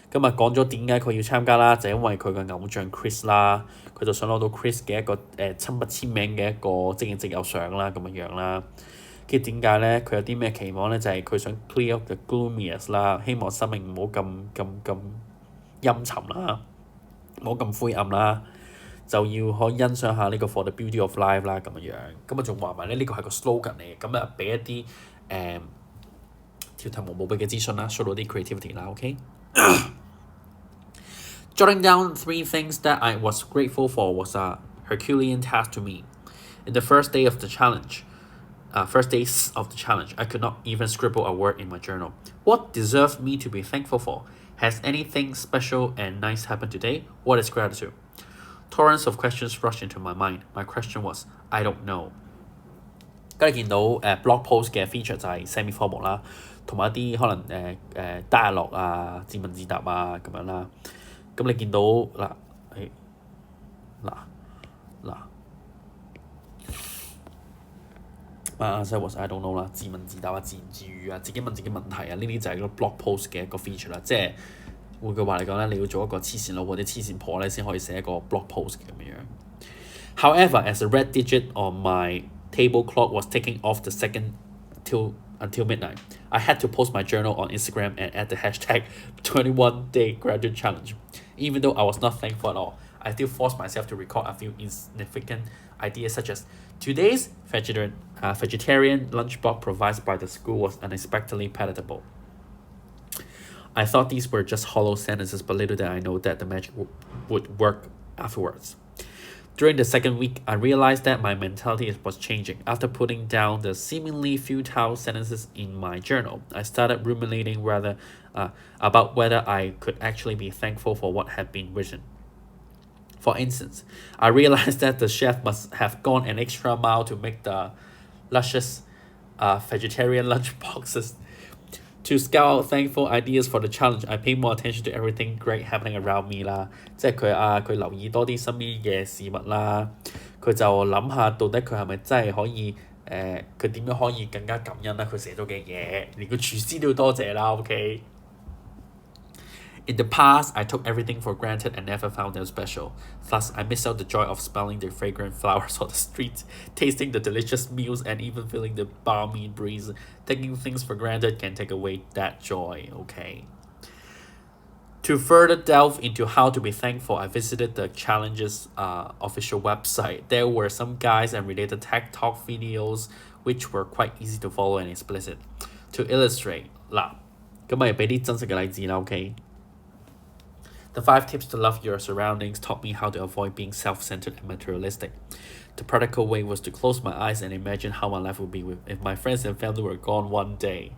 今日講咗點解佢要參加啦，就因為佢嘅偶像 Chris 啦，佢就想攞到 Chris 嘅一個親筆簽名嘅一個即影即有相啦，咁樣啦。跟住點解咧？佢有啲咩期望咧？就係佢想 clear up the gloominess 啦，希望生命唔好咁陰沉啦，唔好咁灰暗啦。就要可以欣賞下呢個 For the Beauty of Life 啦咁樣，咁啊仲話埋咧呢個係個 slogan 嚟嘅，咁啊俾一啲條題目冇俾嘅資訊啦 ，show 到啲 creativity 啦 ，OK 。Jotting down 3 things that I was grateful for was a Herculean task to me. In the first days of the challenge, I could not even scribble a word in my journal. What deserves me to be thankful for? Has anything special and nice happened today? What is gratitude? Torrents of questions rushed into my mind. My question was, I don't know. 咁你見到blog post 嘅 feature 就係 semi formal 啦，同埋一啲可能dialogue 啊、自問自答啊咁樣啦。咁你見到嗱answer was I don't know 啦，自問自答啊、自言自語啊、自己問自己問題啊，呢啲就係個 blog post 嘅一個 feature 啦。即係換句話嚟講咧，你要做一個黐線佬或者黐線婆咧，先可以寫一個 blog post 咁樣。However, as the red digit on my table clock was ticking off the second until midnight, I had to post my journal on Instagram and add the hashtag 21-day graduate challenge. Even though I was not thankful at all, I still forced myself to record a few insignificant ideas such as today's vegetarian lunchbox provided by the school was unexpectedly palatable. I thought these were just hollow sentences, but little did I know that the magic would work afterwards. During the second week, I realized that my mentality was changing. After putting down the seemingly futile sentences in my journal, I started ruminating about whether I could actually be thankful for what had been written. For instance, I realized that the chef must have gone an extra mile to make the luscious vegetarian lunch boxes. To scout out thankful ideas for the challenge, I pay more attention to everything great happening around me 啦。即係佢留意多啲身邊嘅事物啦，佢就諗下到底佢係咪真係可以佢點樣可以更加感恩啦？佢寫咗嘅嘢，連個廚師都要多謝啦。OK。In the past, I took everything for granted and never found them special. Thus, I missed out the joy of smelling the fragrant flowers on the street, tasting the delicious meals, and even feeling the balmy breeze. Taking things for granted can take away that joy, okay? To further delve into how to be thankful, I visited the challenge's official website. There were some guides and related tech talk videos, which were quite easy to follow and explicit. To illustrate, 嗱，咁咪俾啲真實嘅例子啦 ，OK？ The 5 tips to love your surroundings taught me how to avoid being self-centered and materialistic. The practical way was to close my eyes and imagine how my life would be if my friends and family were gone one day.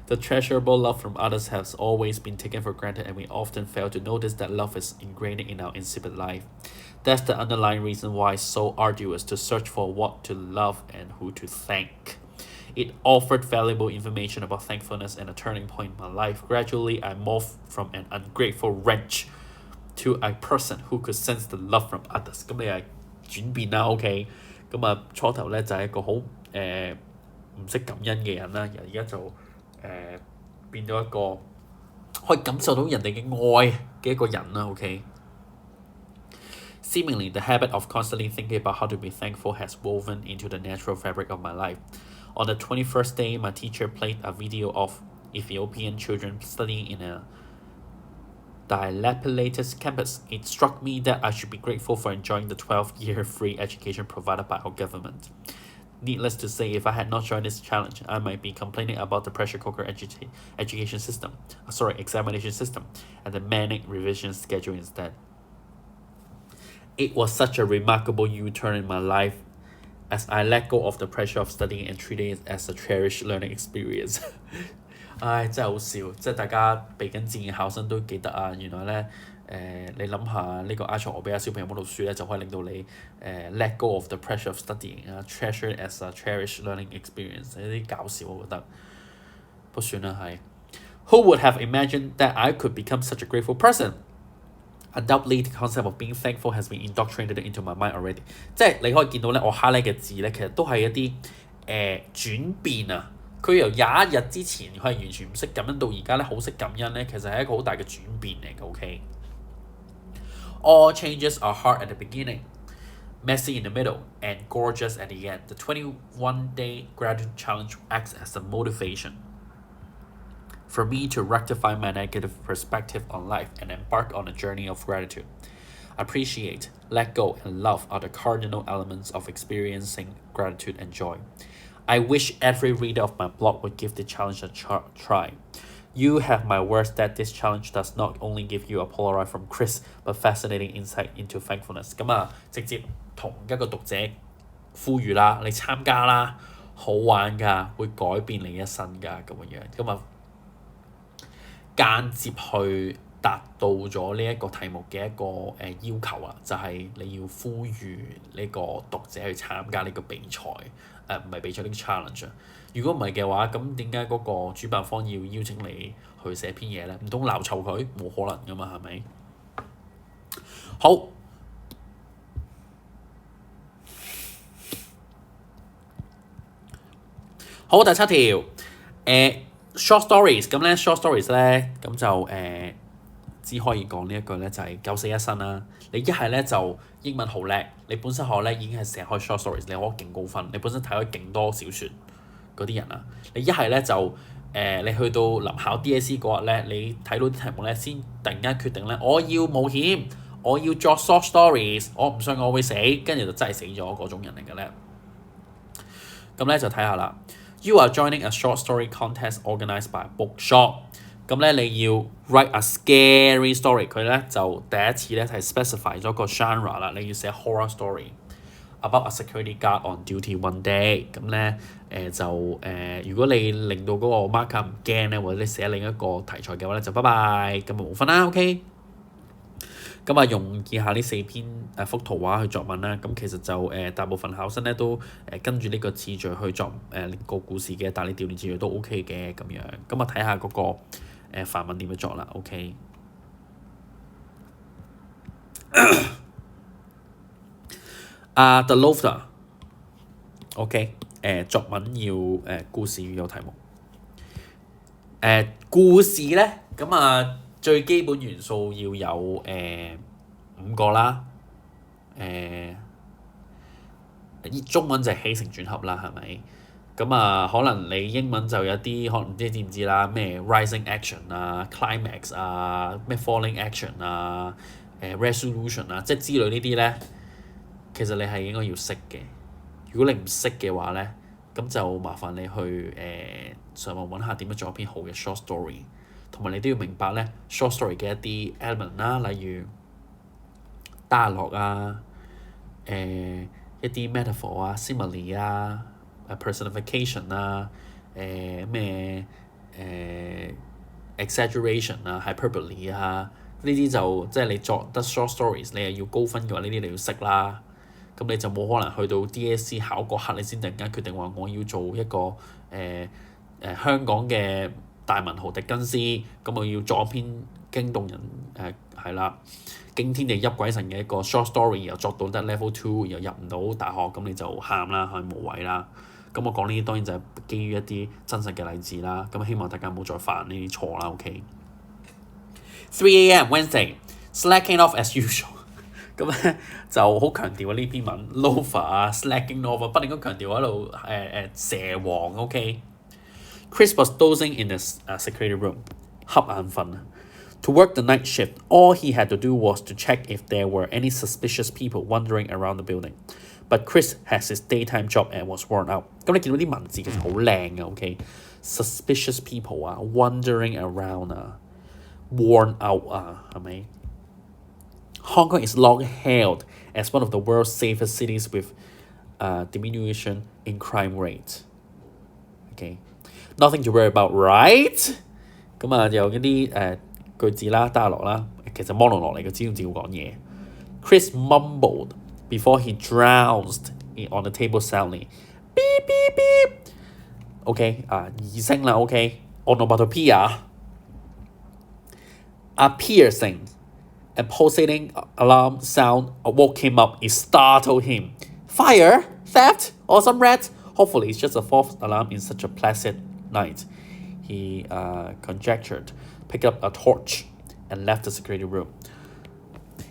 The treasurable love from others has always been taken for granted, and we often fail to notice that love is ingrained in our insipid life. That's the underlying reason why it's so arduous to search for what to love and who to thank. It offered valuable information about thankfulness and a turning point in my life. Gradually, I morphed from an ungrateful wretch to a person who could sense the love from others. 咁你係轉變啦 ，OK？ 咁啊，初頭咧就係一個好唔識感恩嘅人啦，而家就變到一個可以感受到人哋嘅愛嘅一個人啦 ，OK？ Seemingly, the habit of constantly thinking about how to be thankful has woven into the natural fabric of my life. On the 21st day, my teacher played a video of Ethiopian children studying in a dilapidated campus. It struck me that I should be grateful for enjoying the 12-year free education provided by our government. Needless to say, if I had not joined this challenge, I might be complaining about the pressure cooker examination system, and the manic revision schedule instead. It was such a remarkable U-turn in my life as I let go of the pressure of studying and treating it as a cherished learning experience. 唉，真係好笑，即係大家備緊戰嘅考生都記得啊！原來咧，你諗下呢個埃塞俄比亞小朋友嗰度書咧，就可以令到你let go of the pressure of studying 啊 treasure as a cherished learning experience， 有啲搞笑我覺得。不算啦係。Who would have imagined that I could become such a grateful person? Undoubtedly, the concept of being thankful has been indoctrinated into my mind already。即係你可以見到咧，我 highlight 嘅字咧，其實都係一啲轉變啊。佢由21日之前佢係完全唔識感恩到而家咧好識感恩咧，其實係一個好大嘅轉變嚟嘅。OK。All changes are hard at the beginning, messy in the middle, and gorgeous at the end. The 21-day gratitude challenge acts as a motivation for me to rectify my negative perspective on life and embark on a journey of gratitude. Appreciate, let go, and love are the cardinal elements of experiencing gratitude and joy. I wish every reader of my blog would give the challenge a try. You have my words that this challenge does not only give you a Polaroid from Chris, but fascinating insight into thankfulness. 咁啊，直接同一個讀者呼籲啦，你參加啦，好玩㗎，會改變你一生㗎咁樣。咁啊，間接去達到咗呢一個題目嘅一個要求啦，就係、你要呼籲呢個讀者去參加呢個比賽，唔係比賽呢個 challenge。如果唔係嘅話，咁點解嗰個主辦方要邀請你去寫篇嘢咧？唔通鬧臭佢？冇可能噶嘛，係咪？好。好，第7條，short stories 咁咧 short stories 咧咁就只可以講呢一句咧就係九死一生啦。你一係咧就英文好叻，你本身學咧已經係寫開 short stories，你攞勁高分，你本身睇開勁多小説嗰啲人啊。你一係咧就你去到臨考 DSE 嗰日咧，你睇到啲題目咧，先突然間決定咧，我要冒險，我要作 short stories，我唔信我會死，跟住就真係死咗嗰種人嚟嘅咧。咁咧就睇下啦。You are joining a short story contest organised by a bookshop。咁咧你要 write a scary story， 佢咧就第一次咧係 specify 咗個 genre 啦，你要寫 horror story about a security guard on duty one day。咁咧如果你令到嗰個 marker 唔驚咧，或者你寫另一個題材嘅話咧，就拜拜，咁就冇分啦。OK。咁用以下呢4篇幅圖畫去作文啦。咁其實就大部分考生咧都跟住呢個次序去作個故事嘅，但你調練次序都 OK 嘅咁樣。咁睇下嗰個範文點樣作啦。OK。The Loafer。OK。作文要故事要有題目。故事咧咁最基本元素要有5個啦。中文就係起承轉合啦，係咪？咁可能你英文就有啲可能唔知知唔知啦，咩 rising action 啊、climax 啊、咩 falling action 啊、resolution 啊，即係之類呢啲咧，其實你係應該要識嘅。如果你唔識嘅話咧，咁就麻煩你去上網揾下點樣做一篇好嘅 short story。同埋你都要明白咧 short story 嘅一啲 element 啦，例如 dialogue 啊、一啲 metaphor 啊、simile 啊、personification 啊、exaggeration 啊、hyperbole 啊，呢啲就即係你作得 short stories，你又要高分嘅話，呢啲你要識啦。咁你就冇可能去到 DSE 考嗰刻，你先突然間決定話我要做一個香港嘅大文豪狄更斯，咁我要作一篇驚動人係啦，驚天地泣鬼神嘅一個 short story， 又作到得 level 2，又入唔到大學，咁你就喊啦，係無謂啦。咁我講呢啲當然就係基於一啲真實嘅例子啦。咁希望大家唔好再犯呢啲錯啦。OK。3 a.m. Wednesday slacking off as usual。咁咧就好強調呢篇文 loafer 啊 slacking off 不斷咁強調喺度蛇王 OK。Chris was dozing in the security room， 瞌眼瞓。To work the night shift, all he had to do was to check if there were any suspicious people wandering around the building. But Chris has his daytime job and was worn out。咁你見到啲文字其實好靚嘅 OK。Suspicious people 啊 ，wandering around 啊 ，worn out 啊，係咪？Hong Kong is long hailed as one of the world's safest cities with diminution in crime rate. Okay.Nothing to worry about, right？ 咁有一啲句子啦、dialogue 啦，其實 monologue 嚟嘅，只要講嘢。Chris mumbled before he drowsed on the table soundly. Beep beep beep. OK 二聲啦 OK。Onomatopoeia. A piercing and pulsating alarm sound woke him up. It startled him. Fire? Theft? Or some rat? Hopefully it's just a false alarm in such a placid night, he conjectured, picked up a torch and left the security room.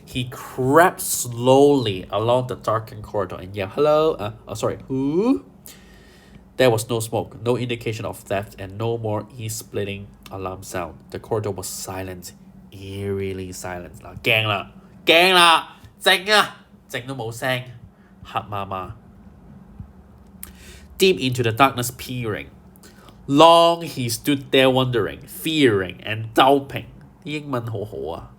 He crept slowly along the darkened corridor and yelled, "Hello? Who?" There was no smoke, no indication of theft, and no more ear-splitting alarm sound. The corridor was silent, eerily silent. 驚啦，靜啊，靜都冇聲，黑麻麻。Deep into the darkness peering.Long he stood there wondering, fearing, and doubting. 英文好好啊。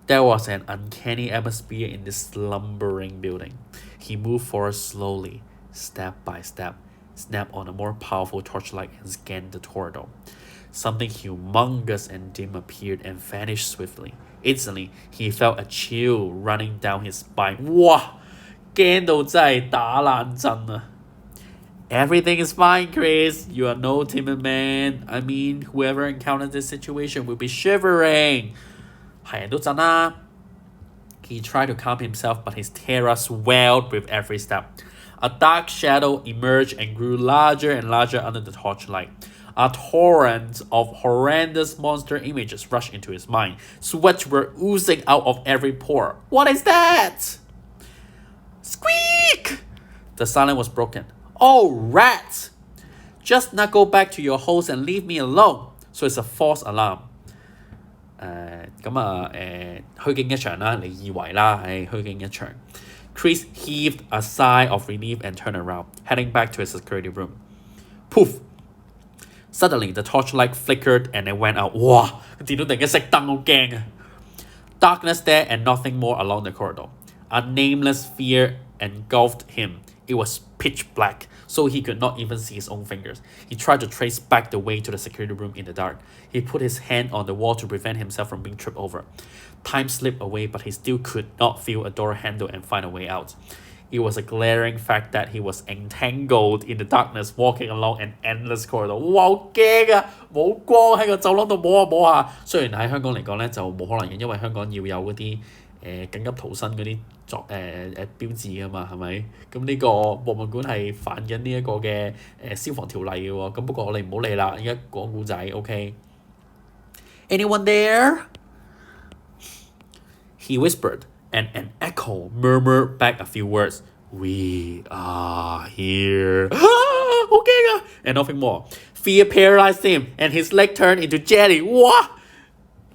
There was an uncanny atmosphere in this slumbering building. He moved forward slowly, step by step, snapped on a more powerful torchlight and scanned the corridor. Something humongous and dim appeared and vanished swiftly. Instantly, he felt a chill running down his spine. 哇！驚到真係打冷震啊！ Everything is fine, Chris. You are no timid man. I mean, whoever encounters this situation will be shivering. 係人都震啦。He tried to calm himself, but his terror swelled with every step. A dark shadow emerged and grew larger and larger under the torchlight. A torrent of horrendous monster images rushed into his mind. Sweat were oozing out of every pore. What is that? Squeak! The silence was broken. Oh, rats! Just now go back to your holes and leave me alone. So it's a false alarm. 虛驚一場啦，你以為啦，係虛驚一場。Chris heaved a sigh of relief and turned around, heading back to his security room. Poof! Suddenly, the torchlight flickered and it went out. 哇！個電腦突然間熄燈，好驚啊！ Darkness there and nothing more along the corridor. A nameless fear engulfed him. It was pitch black, so he could not even see his own fingers. He tried to trace back the way to the security room in the dark. He put his hand on the wall to prevent himself from being tripped over. Time slipped away, but he still could not feel a door handle and find a way out. It was a glaring fact that he was entangled in the darkness, walking along an endless corridor. 哇，好驚啊！冇光喺個走廊度摸下摸下。雖然喺香港嚟講咧就冇可能嘅，因為香港要有嗰啲緊急逃生嗰啲標誌啊嘛，係咪？咁呢個博物館係犯緊呢一個嘅消防條例嘅喎。咁不過我哋唔好理啦，而家講故仔 ，OK？Anyone there? He whispered, and an echo murmured back a few words. We are here. 好驚啊 ！And nothing more. Fear paralyzed him, and his leg turned into jelly. 哇！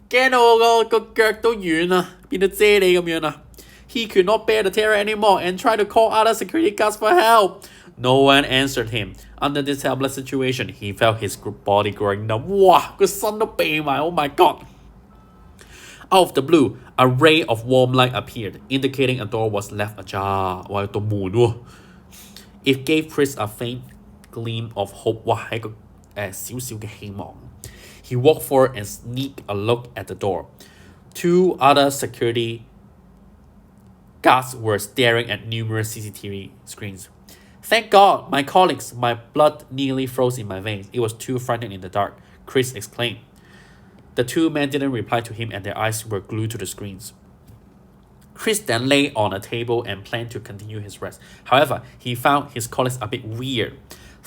驚到我個腳都軟啊，變到啫喱咁樣啊！ He could not bear the terror anymore and tried to call other security guards for help. No one answered him. Under this helpless situation, he felt his body growing numb. 哇！個身都痹埋 ，Oh my God! Out of the blue, a ray of warm light appeared, indicating a door was left ajar. 哇！有道門喎。It gave Chris a faint gleam of hope. 哇！係一個少少嘅希望。He walked forward and sneaked a look at the door. Two other security guards were staring at numerous CCTV screens. Thank God, my colleagues, my blood nearly froze in my veins. It was too frightening in the dark, Chris exclaimed. The two men didn't reply to him and their eyes were glued to the screens. Chris then lay on a table and planned to continue his rest. However, he found his colleagues a bit weird.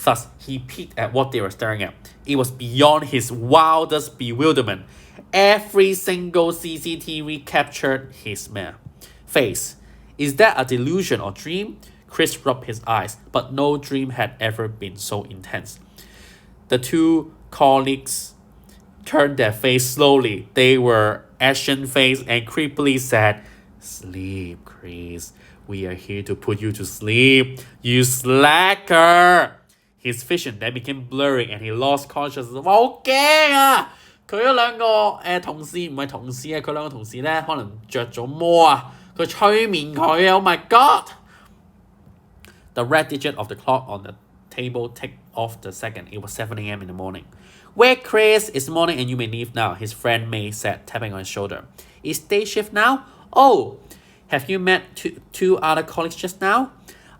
Thus, he peeked at what they were staring at. It was beyond his wildest bewilderment. Every single CCTV captured his face. Is that a delusion or dream? Chris rubbed his eyes, but no dream had ever been so intense. The two colleagues turned their face slowly. They were ashen-faced and creepily said, Sleep, Chris. We are here to put you to sleep. You slacker! His vision then became blurry and he lost consciousness. 哇，好驚啊！佢嗰兩個同事唔係同事啊，佢兩個同事咧可能着咗魔啊，佢催眠佢啊 ！Oh my God! The red digit of the clock on the table ticked off the second. It was 7 a.m. in the morning. Wait, Chris, it's morning and you may leave now, his friend May said, tapping on his shoulder. It's day shift now? Oh, have you met two other colleagues just now?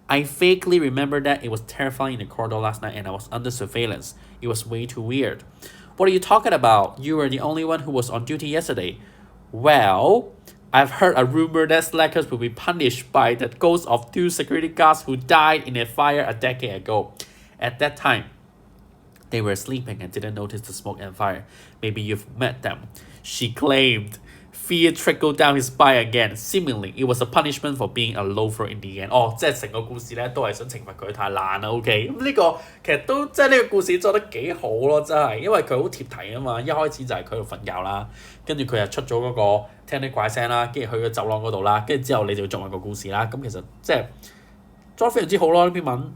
I vaguely remember that it was terrifying in the corridor last night and I was under surveillance. It was way too weird. What are you talking about? You were the only one who was on duty yesterday. Well, I've heard a rumor that slackers will be punished by the ghosts of two security guards who died in a fire a decade ago. At that time, they were sleeping and didn't notice the smoke and fire. Maybe you've met them. She claimed. Fear trickled down his spine again. Seemingly, it was a punishment for being a loafer in the end. 哦，即係成個故事咧，都係想懲罰佢太爛啦。OK，咁呢個其實都即係呢個故事做得幾好咯，真係，因為佢好貼題啊嘛。一開始就係佢喺度瞓覺啦，跟住佢又出咗嗰個聽啲怪聲啦，跟住去個走廊嗰度啦，跟住之後你就作為個故事啦。咁其實即係做得非常之好咯呢篇文。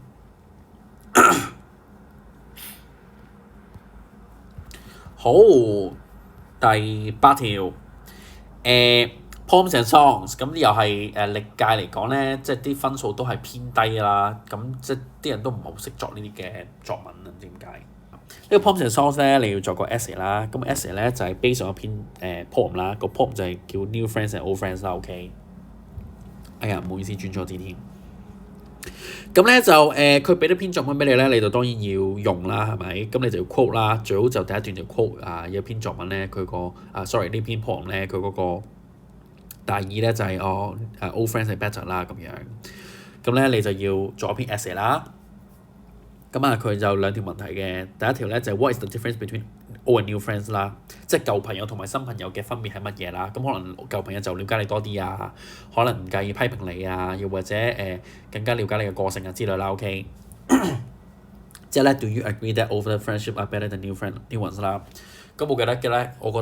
好，第8條。Poems and songs 咁又係歷屆嚟講咧，即係啲分數都係偏低啦。咁即係啲人都唔係好識作呢啲嘅作文啊，唔知點解。呢個 prompt and source 咧，你要作個 essay 啦。咁 essay 咧就係 base 上一篇poem 啦。個 poem 就係叫 New Friends and Old Friends 啦。OK。哎呀，唔好意思，轉錯字添。咁咧就佢俾咗篇作文俾你咧，你就當然要用啦，係咪？咁你就要 quote 啦，最好就第一段就 quote 有一篇作文咧，佢個sorry 呢篇 poem 咧，佢嗰個大意咧就係old friends 係 better 啦咁樣。咁咧你就要做一篇 essay 啦。咁佢就兩條問題嘅，第一條咧就係 What is the difference between old and new friends 啦，即係舊朋友同埋新朋友嘅分別係乜嘢啦？咁可能舊朋友就了解你多啲啊，可能唔介意批評你啊，又或者更加了解你嘅個性啊之類啦。OK， 即係咧 Do you agree that old friendship are better than new ones 啦？咁我覺得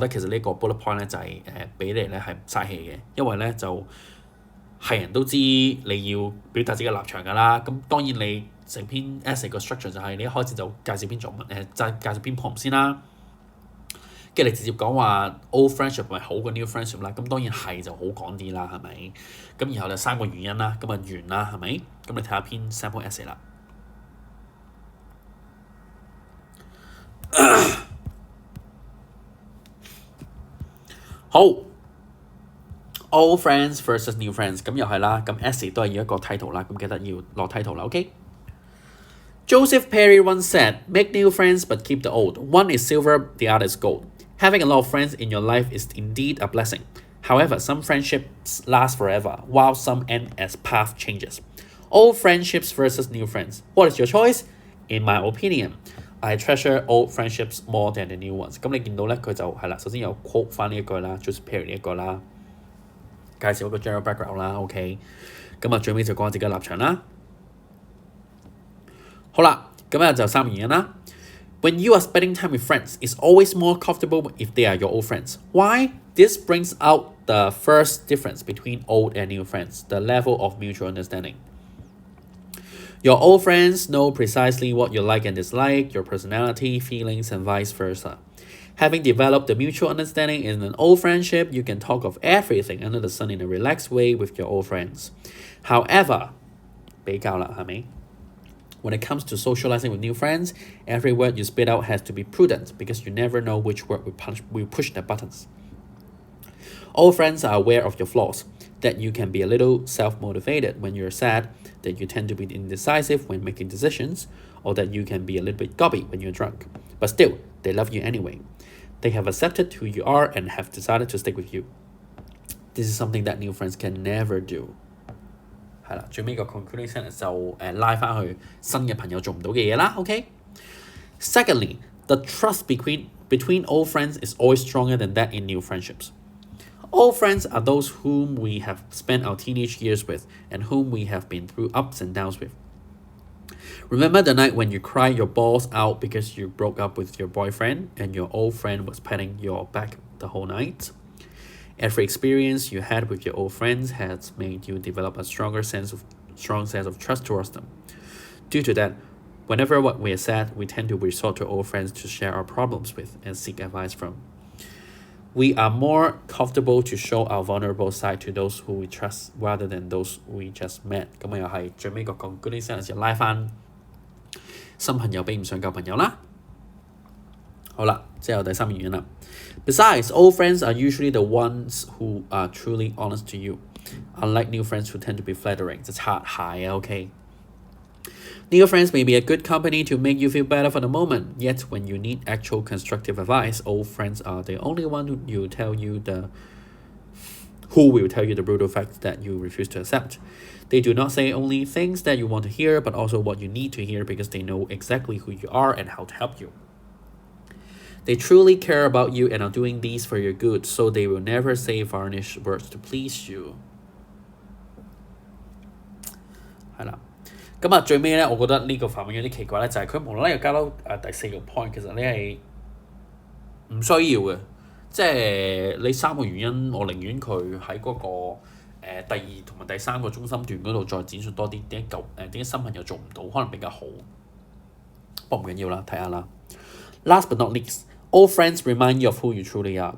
其實呢個 bullet point 咧就係俾你咧係唔嘥氣嘅，因為咧就係人都知你要表達自己嘅立場㗎啦。咁當然你成篇 essay 個 structure 就係你一開始就介紹篇作文介紹篇 poem 先啦，跟住你直接講話 old friendship 係好過 new friendship 啦。咁當然係就好講啲啦，係咪？咁然後就3個原因啦，咁完啦，係咪？咁你睇下篇 sample essay 啦。好 ，old friends versus new friends， 咁又係啦，咁 essay 都係要一個 title 啦，咁記得要落 title 啦 ，OK。Joseph Perry once said, "Make new friends but keep the old. One is silver, the other is gold. Having a lot of friends in your life is indeed a blessing. However, some friendships last forever, while some end as path changes. Old friendships versus new friends. What is your choice? In my opinion, I treasure old friendships more than the new ones." 咁你見到咧，佢就係啦，首先有 quote 翻呢一句啦 ，Joseph Perry 呢一個啦，介紹一個 general background 啦 ，OK。咁最尾就講自己嘅立場啦。好啦，咁就3個原因啦。When you are spending time with friends, it's always more comfortable if they are your old friends. Why? This brings out the first difference between old and new friends, the level of mutual understanding. Your old friends know precisely what you like and dislike, your personality, feelings, and vice versa. Having developed the mutual understanding in an old friendship, you can talk of everything under the sun in a relaxed way with your old friends. However, 比較啦，係咪？When it comes to socializing with new friends, every word you spit out has to be prudent because you never know which word will push the buttons. All friends are aware of your flaws, that you can be a little self-motivated when you're sad, that you tend to be indecisive when making decisions, or that you can be a little bit gobby when you're drunk. But still, they love you anyway. They have accepted who you are and have decided to stick with you. This is something that new friends can never do. 係啦，最尾個 conclusion 就拉翻去新嘅朋友做唔到嘅嘢啦。OK。Secondly, the trust between old friends is always stronger than that in new friendships. Old friends are those whom we have spent our teenage years with and whom we have been through ups and downs with. Remember the night when you cried your balls out because you broke up with your boyfriend and your old friend was patting your back the whole night? Every experience you had with your old friends has made you develop a strong sense of trust towards them. Due to that, whenever we are sad, we tend to resort to old friends to share our problems with and seek advice from. We are more comfortable to show our vulnerable side to those who we trust rather than those we just met. 咁又係最尾個 conclusion 就拉翻新朋友比唔上舊朋友啦。好啦，之後第3個原因啦。Besides, old friends are usually the ones who are truly honest to you, unlike new friends who tend to be flattering. 就擦鞋啊 ，OK。New friends may be a good company to make you feel better for the moment, yet when you need actual constructive advice, old friends are the only one who will tell you the brutal fact that you refuse to accept. They do not say only things that you want to hear, but also what you need to hear because they know exactly who you are and how to help you. They truly care about you and are doing these for your good, so they will never say varnished words to please you. 係啦，咁最尾咧，我覺得呢個範文有啲奇怪咧，就係佢無啦啦又加到第4個 point， 其實你係唔需要嘅，即係你3個原因，我寧願佢喺嗰個第2同埋第3個中心段嗰度再展述多啲，點解新朋友做唔到，可能比較好。不過唔緊要啦，睇下啦。Last but not least, old friends remind you of who you truly are.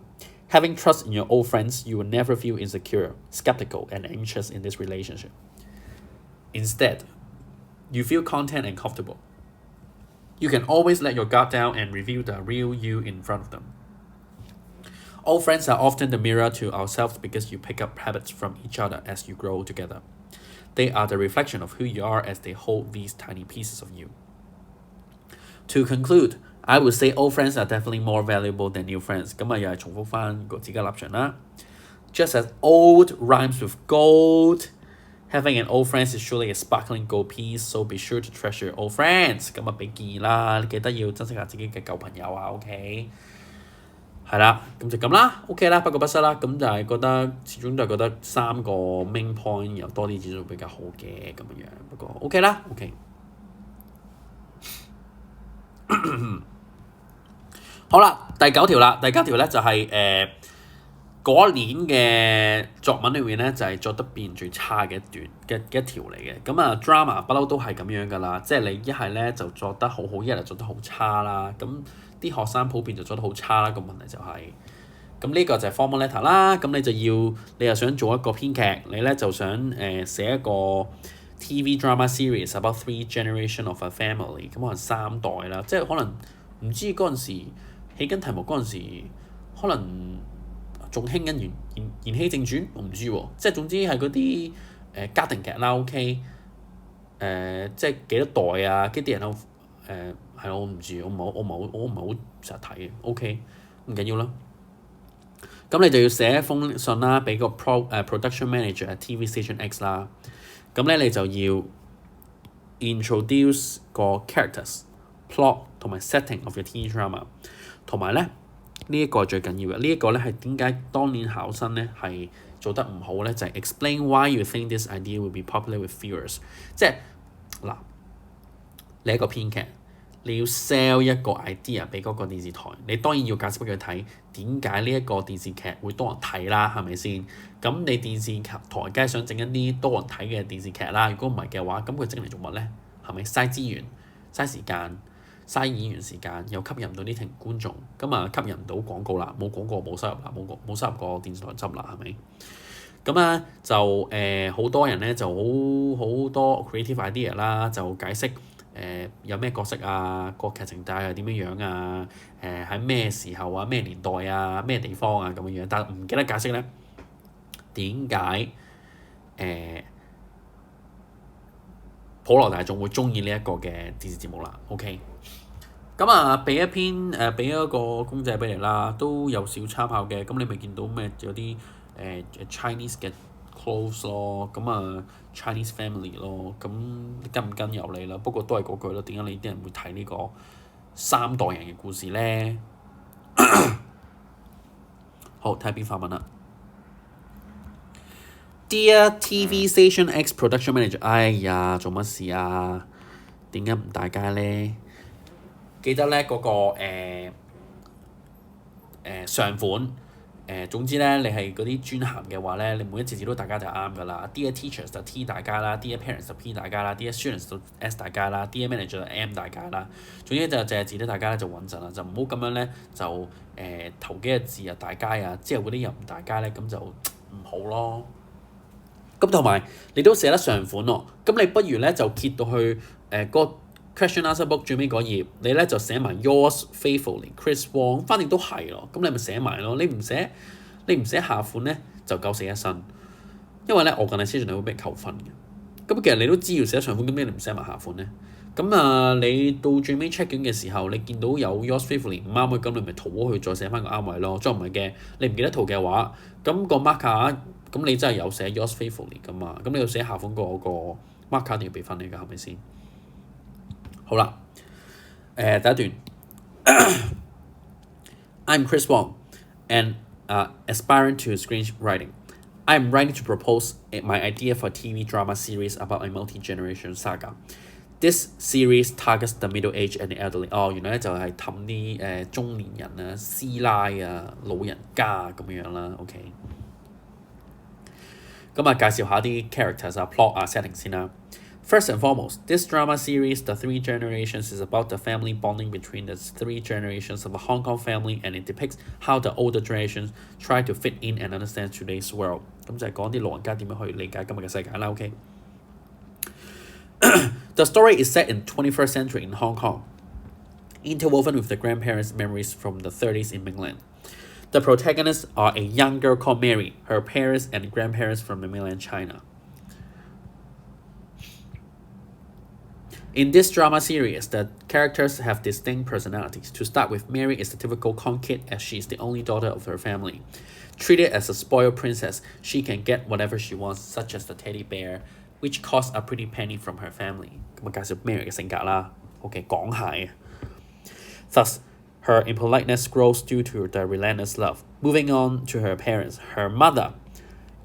Having trust in your old friends, you will never feel insecure, skeptical, and anxious in this relationship. Instead, you feel content and comfortable. You can always let your guard down and reveal the real you in front of them. Old friends are often the mirror to ourselves because you pick up habits from each other as you grow together. They are the reflection of who you are as they hold these tiny pieces of you. To conclude, I would say old friends are definitely more valuable than new friends. 咁啊又係重複翻個自己立場啦。Just as old rhymes with gold, having an old friend is surely a sparkling gold piece, so be sure to treasure old friends. 咁啊俾建議啦，你記得要珍惜下自己嘅舊朋友啊 ，OK？ 係啦，咁就咁啦 ，OK 啦，不過不失啦，咁就係覺得始終都係覺得3個 main point 有多啲指數比較好嘅咁樣，不過 OK 啦 ，OK。好啦，第9條啦，第9條咧就係嗰年嘅作文裏面咧就係作得變最差嘅一條嚟嘅。咁啊 drama 不嬲都係咁樣噶啦，即係你一係咧就作得好好，一係作得好差啦。咁啲學生普遍就作得好差啦。個問題就係、咁呢個就係 formal letter 啦。咁你又想做一個編劇，你咧就想寫一個 TV drama series about 3 generation of a family， 咁可能3代啦，即係可能唔知嗰陣時起緊題目嗰陣時，可能仲興緊延禧正傳，我唔知喎，即係總之係嗰啲家庭劇啦 ，OK， 即係幾多代啊，跟啲人係咯，我唔知，我唔係好成日睇嘅 ，OK， 唔緊要啦。咁你就要寫一封信啦，俾個production manager at TV Station X 啦。咁咧你就要 introduce 個 characters、plot 同埋 setting of your TV drama， 同埋咧呢一個係最緊要嘅。呢一個咧係點解當年考生咧係做得唔好咧？就係 explain why you think this idea will be popular with viewers。即係嗱，你一個編劇，你要 sell 一個 idea 俾嗰個電視台，你當然要解釋俾佢睇點解呢一個電視劇會多人睇啦，係咪先？咁你電視台梗係想整一啲多人睇嘅電視劇啦。如果唔係嘅話，咁佢整嚟做乜咧？係咪嘥資源、嘥時間、嘥演員時間，又吸引唔到呢群觀眾，咁啊吸引唔到廣告啦，冇廣告冇收入啦，冇收入個電視台執啦，係咪？咁啊就好多人咧就好多 creative idea 啦，就解釋有咩角色啊，個劇情大係點樣樣啊，喺咩時候啊，咩年代啊，咩地方啊咁樣樣，但係唔記得解釋咧點解普羅大眾會中意呢一個嘅電視節目啦 ，OK。咁啊，俾一個公仔俾你啦，都有少參考嘅。咁你咪見到咩有啲Chinese 嘅 clothes 咯，咁啊 Chinese family 咯，咁跟唔跟由你啦。不過都係嗰句咯，點解你啲人會睇呢個3代人嘅故事咧？好，睇下邊發文啦。Dear TV Station X Production Manager， 哎呀，做乜事啊？點解唔大家咧？記得咧嗰個上款總之咧，你係嗰啲專函嘅話咧，你每一字都大家就啱噶啦。Dear Teachers 就 T 大家啦 ，Dear Parents 就 P 大家啦 ，Dear Students 就 S 大家啦 ，Dear Manager 就 M 大家啦。總之就淨係字咧，大家咧就穩陣啦，就唔好咁樣咧就頭幾個字啊大家啊，之後嗰啲又唔大家咧，咁就唔好咯。咁同埋你都寫得上款喎，咁你不如咧就揭到去個 question answer book 最尾嗰頁，你咧就寫埋 yours faithfully Chris Wong， 反正都係咯，咁你咪寫埋咯。你唔寫下款咧就九死一生，因為咧 organise 你會俾人扣分嘅。咁其實你都知要寫上款，咁你唔寫埋下款咧？咁啊，你到最尾 check 緊嘅時候，你見到有 yours faithfully 唔啱嘅，咁你咪塗咗佢，再寫翻個啱位咯。再唔係嘅，你唔記得塗嘅話，咁個 marker 咁你真係有寫 yours faithfully 噶嘛？咁你要寫下款個 marker 一定要俾分你㗎，係咪先？好啦，第一段I'm Chris Wong and aspiring to screenwriting. I'm writing to propose my idea for a TV drama series about a multi-generation saga. This series targets the middle-aged and the elderly. 原來咧就係氹啲中年人啊、師奶啊、老人家咁樣啦。OK。咁啊，介紹下啲 characters 啊、plot 啊、setting 先啦。First and foremost, this drama series, The 3 Generations, is about the family bonding between the 3 generations of a Hong Kong family, and it depicts how the older generations try to fit in and understand today's world. 咁就係講啲老人家點樣去理解今日嘅世界啦。OK。The story is set in 21st century in Hong Kong. interwoven with the grandparents' memories from the 30s in mainland. The protagonists are a young girl called Mary, her parents and grandparents from the mainland China. In this drama series, the characters have distinct personalities. To start with, Mary is the typical con kid as she is the only daughter of her family. Treated as a spoiled princess, she can get whatever she wants, such as the teddy bear, which costs a pretty penny from her family. 咁介紹 Mary 嘅性格啦。OK， 港蟹。Thus, her impoliteness grows due to the relentless love. Moving on to her parents, her mother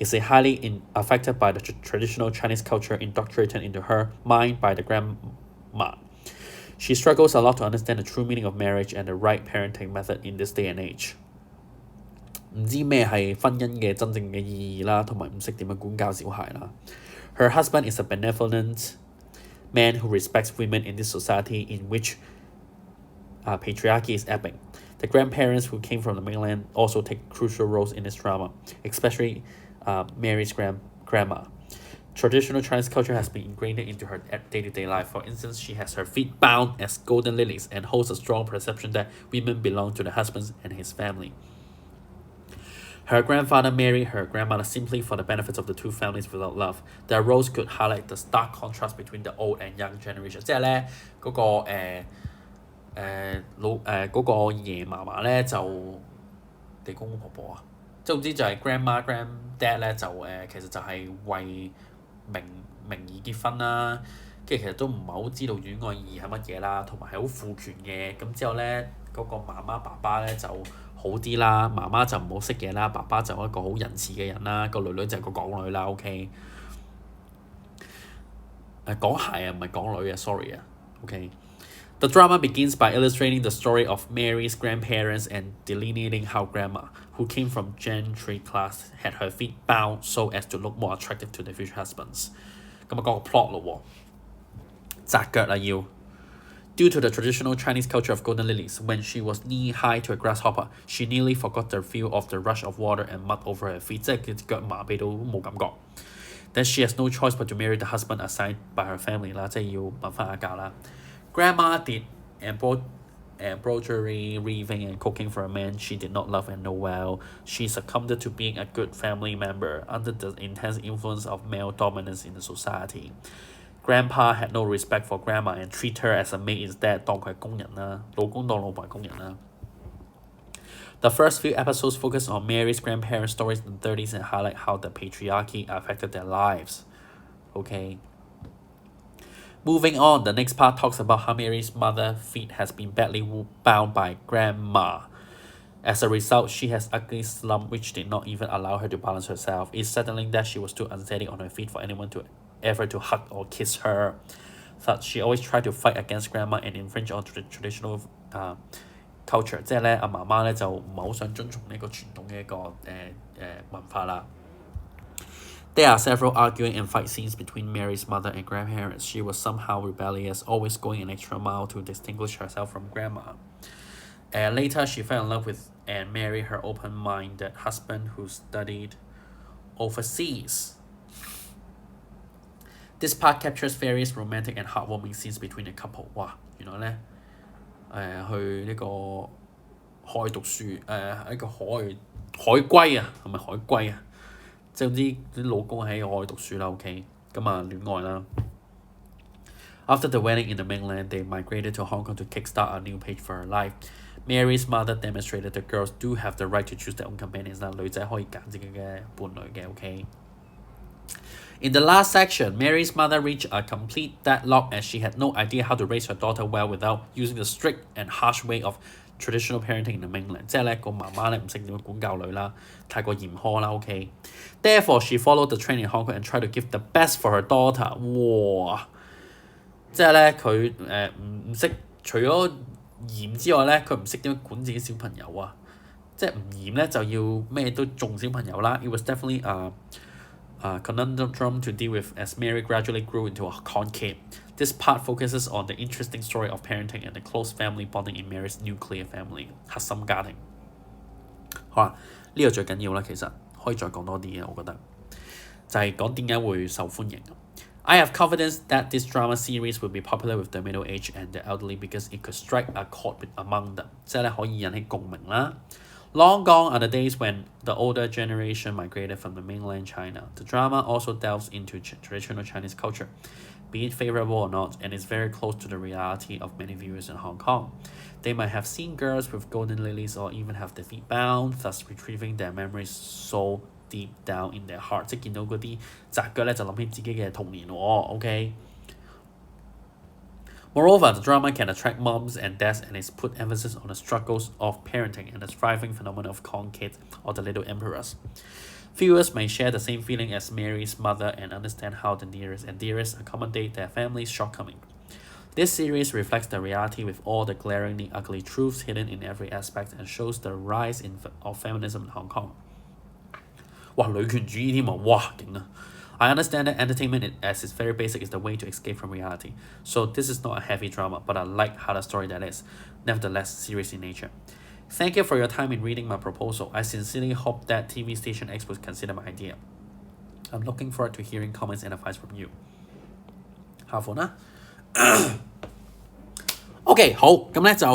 is a highly affected by the traditional Chinese culture indoctrinated into her mind by the grandma. She struggles a lot to understand the true meaning of marriage and the right parenting method in this day and age. 唔知咩係婚姻嘅真正嘅意義啦，同埋唔識點樣管教小孩啦。Her husband is a benevolent man who respects women in this society in which patriarchy is epic. The grandparents who came from the mainland also take crucial roles in this drama, especially Mary's grandma. Traditional Chinese culture has been ingrained into her day-to-day life. For instance, she has her feet bound as golden lilies and holds a strong perception that women belong to the husband and his family. Her grandfather married her grandmother simply for the benefits of the two families without love. Their roles could highlight the stark contrast between the old and young generation. 即係咧嗰個嗰個爺嫲嫲咧就地公公婆婆啊，即係總之就係 grandma granddad 咧就其實就係為名義結婚啦，跟住其實都唔係好知道戀愛意義係乜嘢啦，同埋係好父權嘅。咁之後咧嗰個媽媽爸爸咧就好啲啦，媽媽就唔好識嘢啦，爸爸就一個好仁慈嘅人啦，個女女就係個港女啦。OK， 港鞋啊，唔係港女啊 ，sorry 啊。OK。The drama begins by illustrating the story of Mary's grandparents and delineating how grandma, who came from gentry class, had her feet bound so as to look more attractive to their future husbands. 咁啊講個 plot 咯喎，紮腳啦要。Due to the traditional Chinese culture of golden lilies, when she was knee-high to a grasshopper, she nearly forgot the feel of the rush of water and mud over her feet. 即係佢腳麻痹到冇感覺。Then she has no choice but to marry the husband assigned by her family 啦，即係要問翻下教啦。Grandma did embroidery, weaving, and cooking for a man she did not love and know well. She succumbed to being a good family member under the intense influence of male dominance in the society. Grandpa had no respect for grandma and treat her as a maid instead. 當佢係工人啦，老公當老婆係工人啦。The first few episodes focus on Mary's grandparents' stories in the 30s and highlight how the patriarchy affected their lives. Okay. Moving on, the next part talks about how Mary's mother's feet has been badly bound by grandma. As a result, she has ugly slump which did not even allow her to balance herself. It's settling that she was too unsteady on her feet for anyone to ever to hug or kiss her. Thus, she always tried to fight against grandma and infringe on the traditional culture. 即係咧，阿媽媽咧就唔係好想遵從呢個傳統嘅一個文化啦。There are several arguing and fight scenes between Mary's mother and grandparents. She was somehow rebellious, always going an extra mile to distinguish herself from grandma. Later, she fell in love with and married her open-minded husband who studied overseas. This part captures various romantic and heartwarming scenes between the couple. 哇，原來咧去呢個海讀書一個海歸啊，係咪海歸啊？即係總之啲老公喺海讀書啦 ，OK， 咁啊戀愛啦。After the wedding in the mainland, they migrated to Hong Kong to kickstart a new page for her life. Mary's mother demonstrated that girls do have the right to choose their own companions 啦，女仔可以揀自己嘅伴侶嘅 ，OK。In the last section, Mary's mother reached a complete deadlock as she had no idea how to raise her daughter well without using the strict and harsh way of traditional parenting in the mainland. 即係咧個媽媽咧唔識點樣管教女啦，太過嚴苛啦 ，OK。Therefore, she followed the trend in Hong Kong and tried to give the best for her daughter. 哇！即係咧佢唔識除咗嚴之外咧，佢唔識點樣管自己小朋友啊！即係唔嚴咧就要咩都縱小朋友啦。It was definitely a conundrum to deal with as Mary gradually grew into a con kid. This part focuses on the interesting story of parenting and the close family bonding in Mary's nuclear family 核心家庭。好啦，呢個最緊要啦，其實可以再講多啲嘅，我覺得就係講點解會受歡迎。I have confidence that this drama series will be popular with the middle-aged and the elderly because it could strike a chord among them， 即係咧可以引起共鳴啦。Long gone are the days when the older generation migrated from the mainland China. The drama also delves into traditional Chinese culture, be it favorable or not, and is very close to the reality of many viewers in Hong Kong. They might have seen girls with golden lilies or even have their feet bound, thus retrieving their memories so deep down in their heart. 即係見到嗰啲擲腳咧，就諗起自己嘅童年喎。OK。Moreover, the drama can attract moms and dads and is put emphasis on the struggles of parenting and the thriving phenomenon of Kong kids or the little emperors. Viewers may share the same feeling as Mary's mother and understand how the nearest and dearest accommodate their family's shortcoming. This series reflects the reality with all the glaringly ugly truths hidden in every aspect and shows the rise of feminism in Hong Kong. 哇，女權主義添啊！哇，勁啊！ I understand that entertainment as its very basic is the way to escape from reality. So this is not a heavy drama, but a light-hearted story that is, nevertheless, serious in nature. Thank you for your time in reading my proposal. I sincerely hope that TV Station X would consider my idea. I'm looking forward to hearing comments and advice from you. 下款啦。OK， 好，咁咧就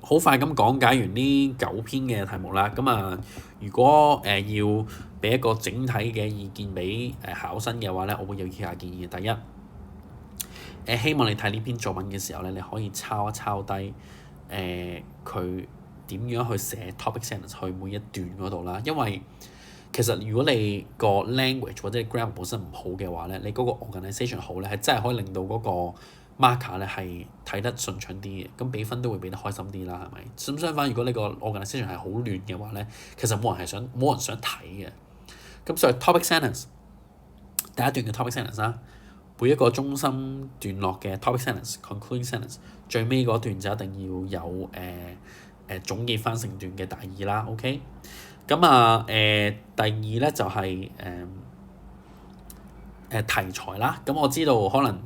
好快咁講解完呢9篇嘅題目啦。咁啊，如果要俾一個整體嘅意見俾考生嘅話咧，我會有以下建議。第一，希望你睇呢篇作文嘅時候咧，你可以抄一抄低佢點樣去寫 topic sentence 去每一段嗰度啦。因為其實如果你個 language 或者 grammar 本身唔好嘅話咧，你嗰個 organisation 好咧，係真係可以令到嗰個 marker 咧係睇得順暢啲嘅，咁俾分都會俾得開心啲啦，係咪？咁相反，如果你個 organisation 係好亂嘅話咧，其實冇人想睇嘅。咁所以 topic sentence 第一段嘅 topic sentence 啦，每一個中心段落嘅 topic sentence、concluding sentence， 最尾嗰段就一定要有總結翻成段嘅大意啦。OK， 咁啊第二咧就係題材啦。咁我知道可能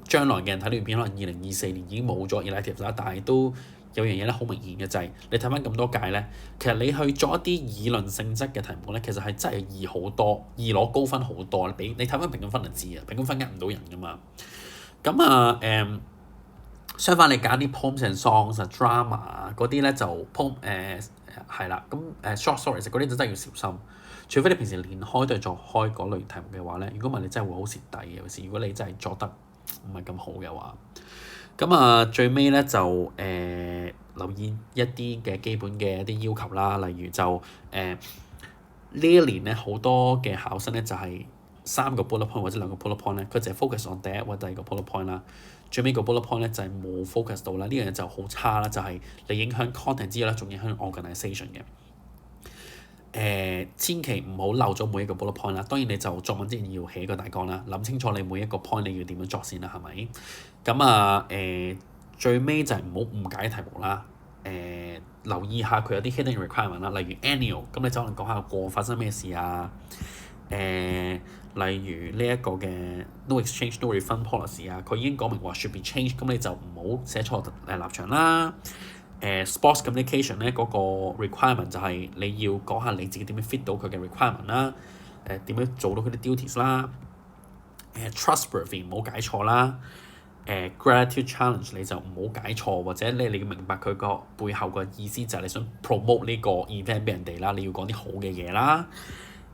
將來嘅人睇呢段片，可能2024年已經冇咗 electives 啦，但係都有樣嘢咧好明顯嘅就係、是、你睇翻咁多屆咧，其實你去做一啲議論性質嘅題目咧，其實係真係易好多，易攞高分好多。你睇翻評分分就知啊，評分分呃唔到人噶嘛。咁啊相反你揀啲 poems and songs 啊 drama 啊嗰啲咧就 poem 係啦，咁short stories 嗰啲就真係要小心。除非你平時練開都係作開嗰類題目嘅話咧，如果唔係你真係會好蝕底嘅。尤其是如果你真係作得唔係咁好嘅話，咁啊最尾咧就留意一啲嘅基本嘅一啲要求啦，例如就呢一年咧好多嘅考生咧就係3個 bullet point 或者2個 bullet point 咧，佢就係 focus on 第一或第二個 bullet point 啦，最尾個 bullet point 咧就係冇 focus 到啦，呢樣嘢就好差啦，就係你影響 content 之餘咧，仲影響 organisation 嘅。千祈唔好漏咗每一個 bullet point 啦。當然你就作文之前要起個大綱啦，諗清楚你每一個 point 你要點樣作先啦，係咪？咁啊最尾就係唔好誤解題目啦。留意下佢有啲 hidden requirement 啦，例如 annual， 咁你就可能講下過發生咩事啊。例如呢一個嘅 no exchange no refund policy 啊，佢已經講明話 should be changed， 咁你就唔好寫錯立場啦。sports communication 咧嗰個 requirement 就係你要講下你自己點樣 fit 到佢嘅 requirement 啦，點樣做到佢啲 duties 啦，trustworthy 唔好解錯啦，gratitude challenge 你就唔好解錯，或者你要明白佢個背後個意思就係你想 promote 呢個 event 俾人哋啦，你要講啲好嘅嘢啦。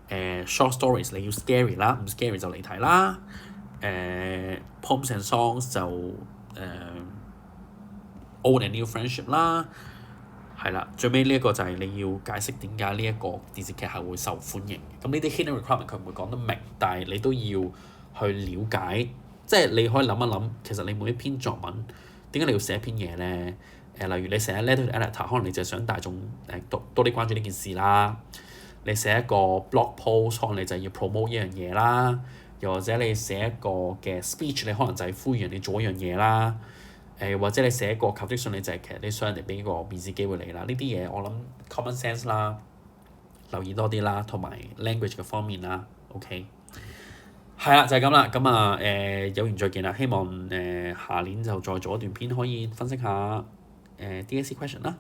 short stories 你要 scary 啦，唔 scary 就離題啦。poems and songs 就old and new friendship 啦，係啦，最尾呢一個就係你要解釋點解呢一個電視劇係會受歡迎嘅。咁呢啲 hidden requirement 佢唔會講得明，但係你都要去了解，即係你可以諗一諗，其實你每一篇作文點解你要寫一篇嘢咧？例如你寫 letter to editor， 可能你就係想大眾多啲關注呢件事啦。你寫一個 blog post， 可能你就要 promote 一樣嘢啦。又或者你寫一個嘅 speech， 你可能就係呼籲人哋做一樣嘢啦。或者你寫一個求職信，你就係其實你想人哋俾個面試機會你啦。呢啲嘢我諗 common sense 啦，留意多啲啦，同埋 language 嘅方面啦。OK， 係啦，就係咁啦。咁啊有緣再見啦。希望下年就再做一段片，可以分析下DSE question 啦。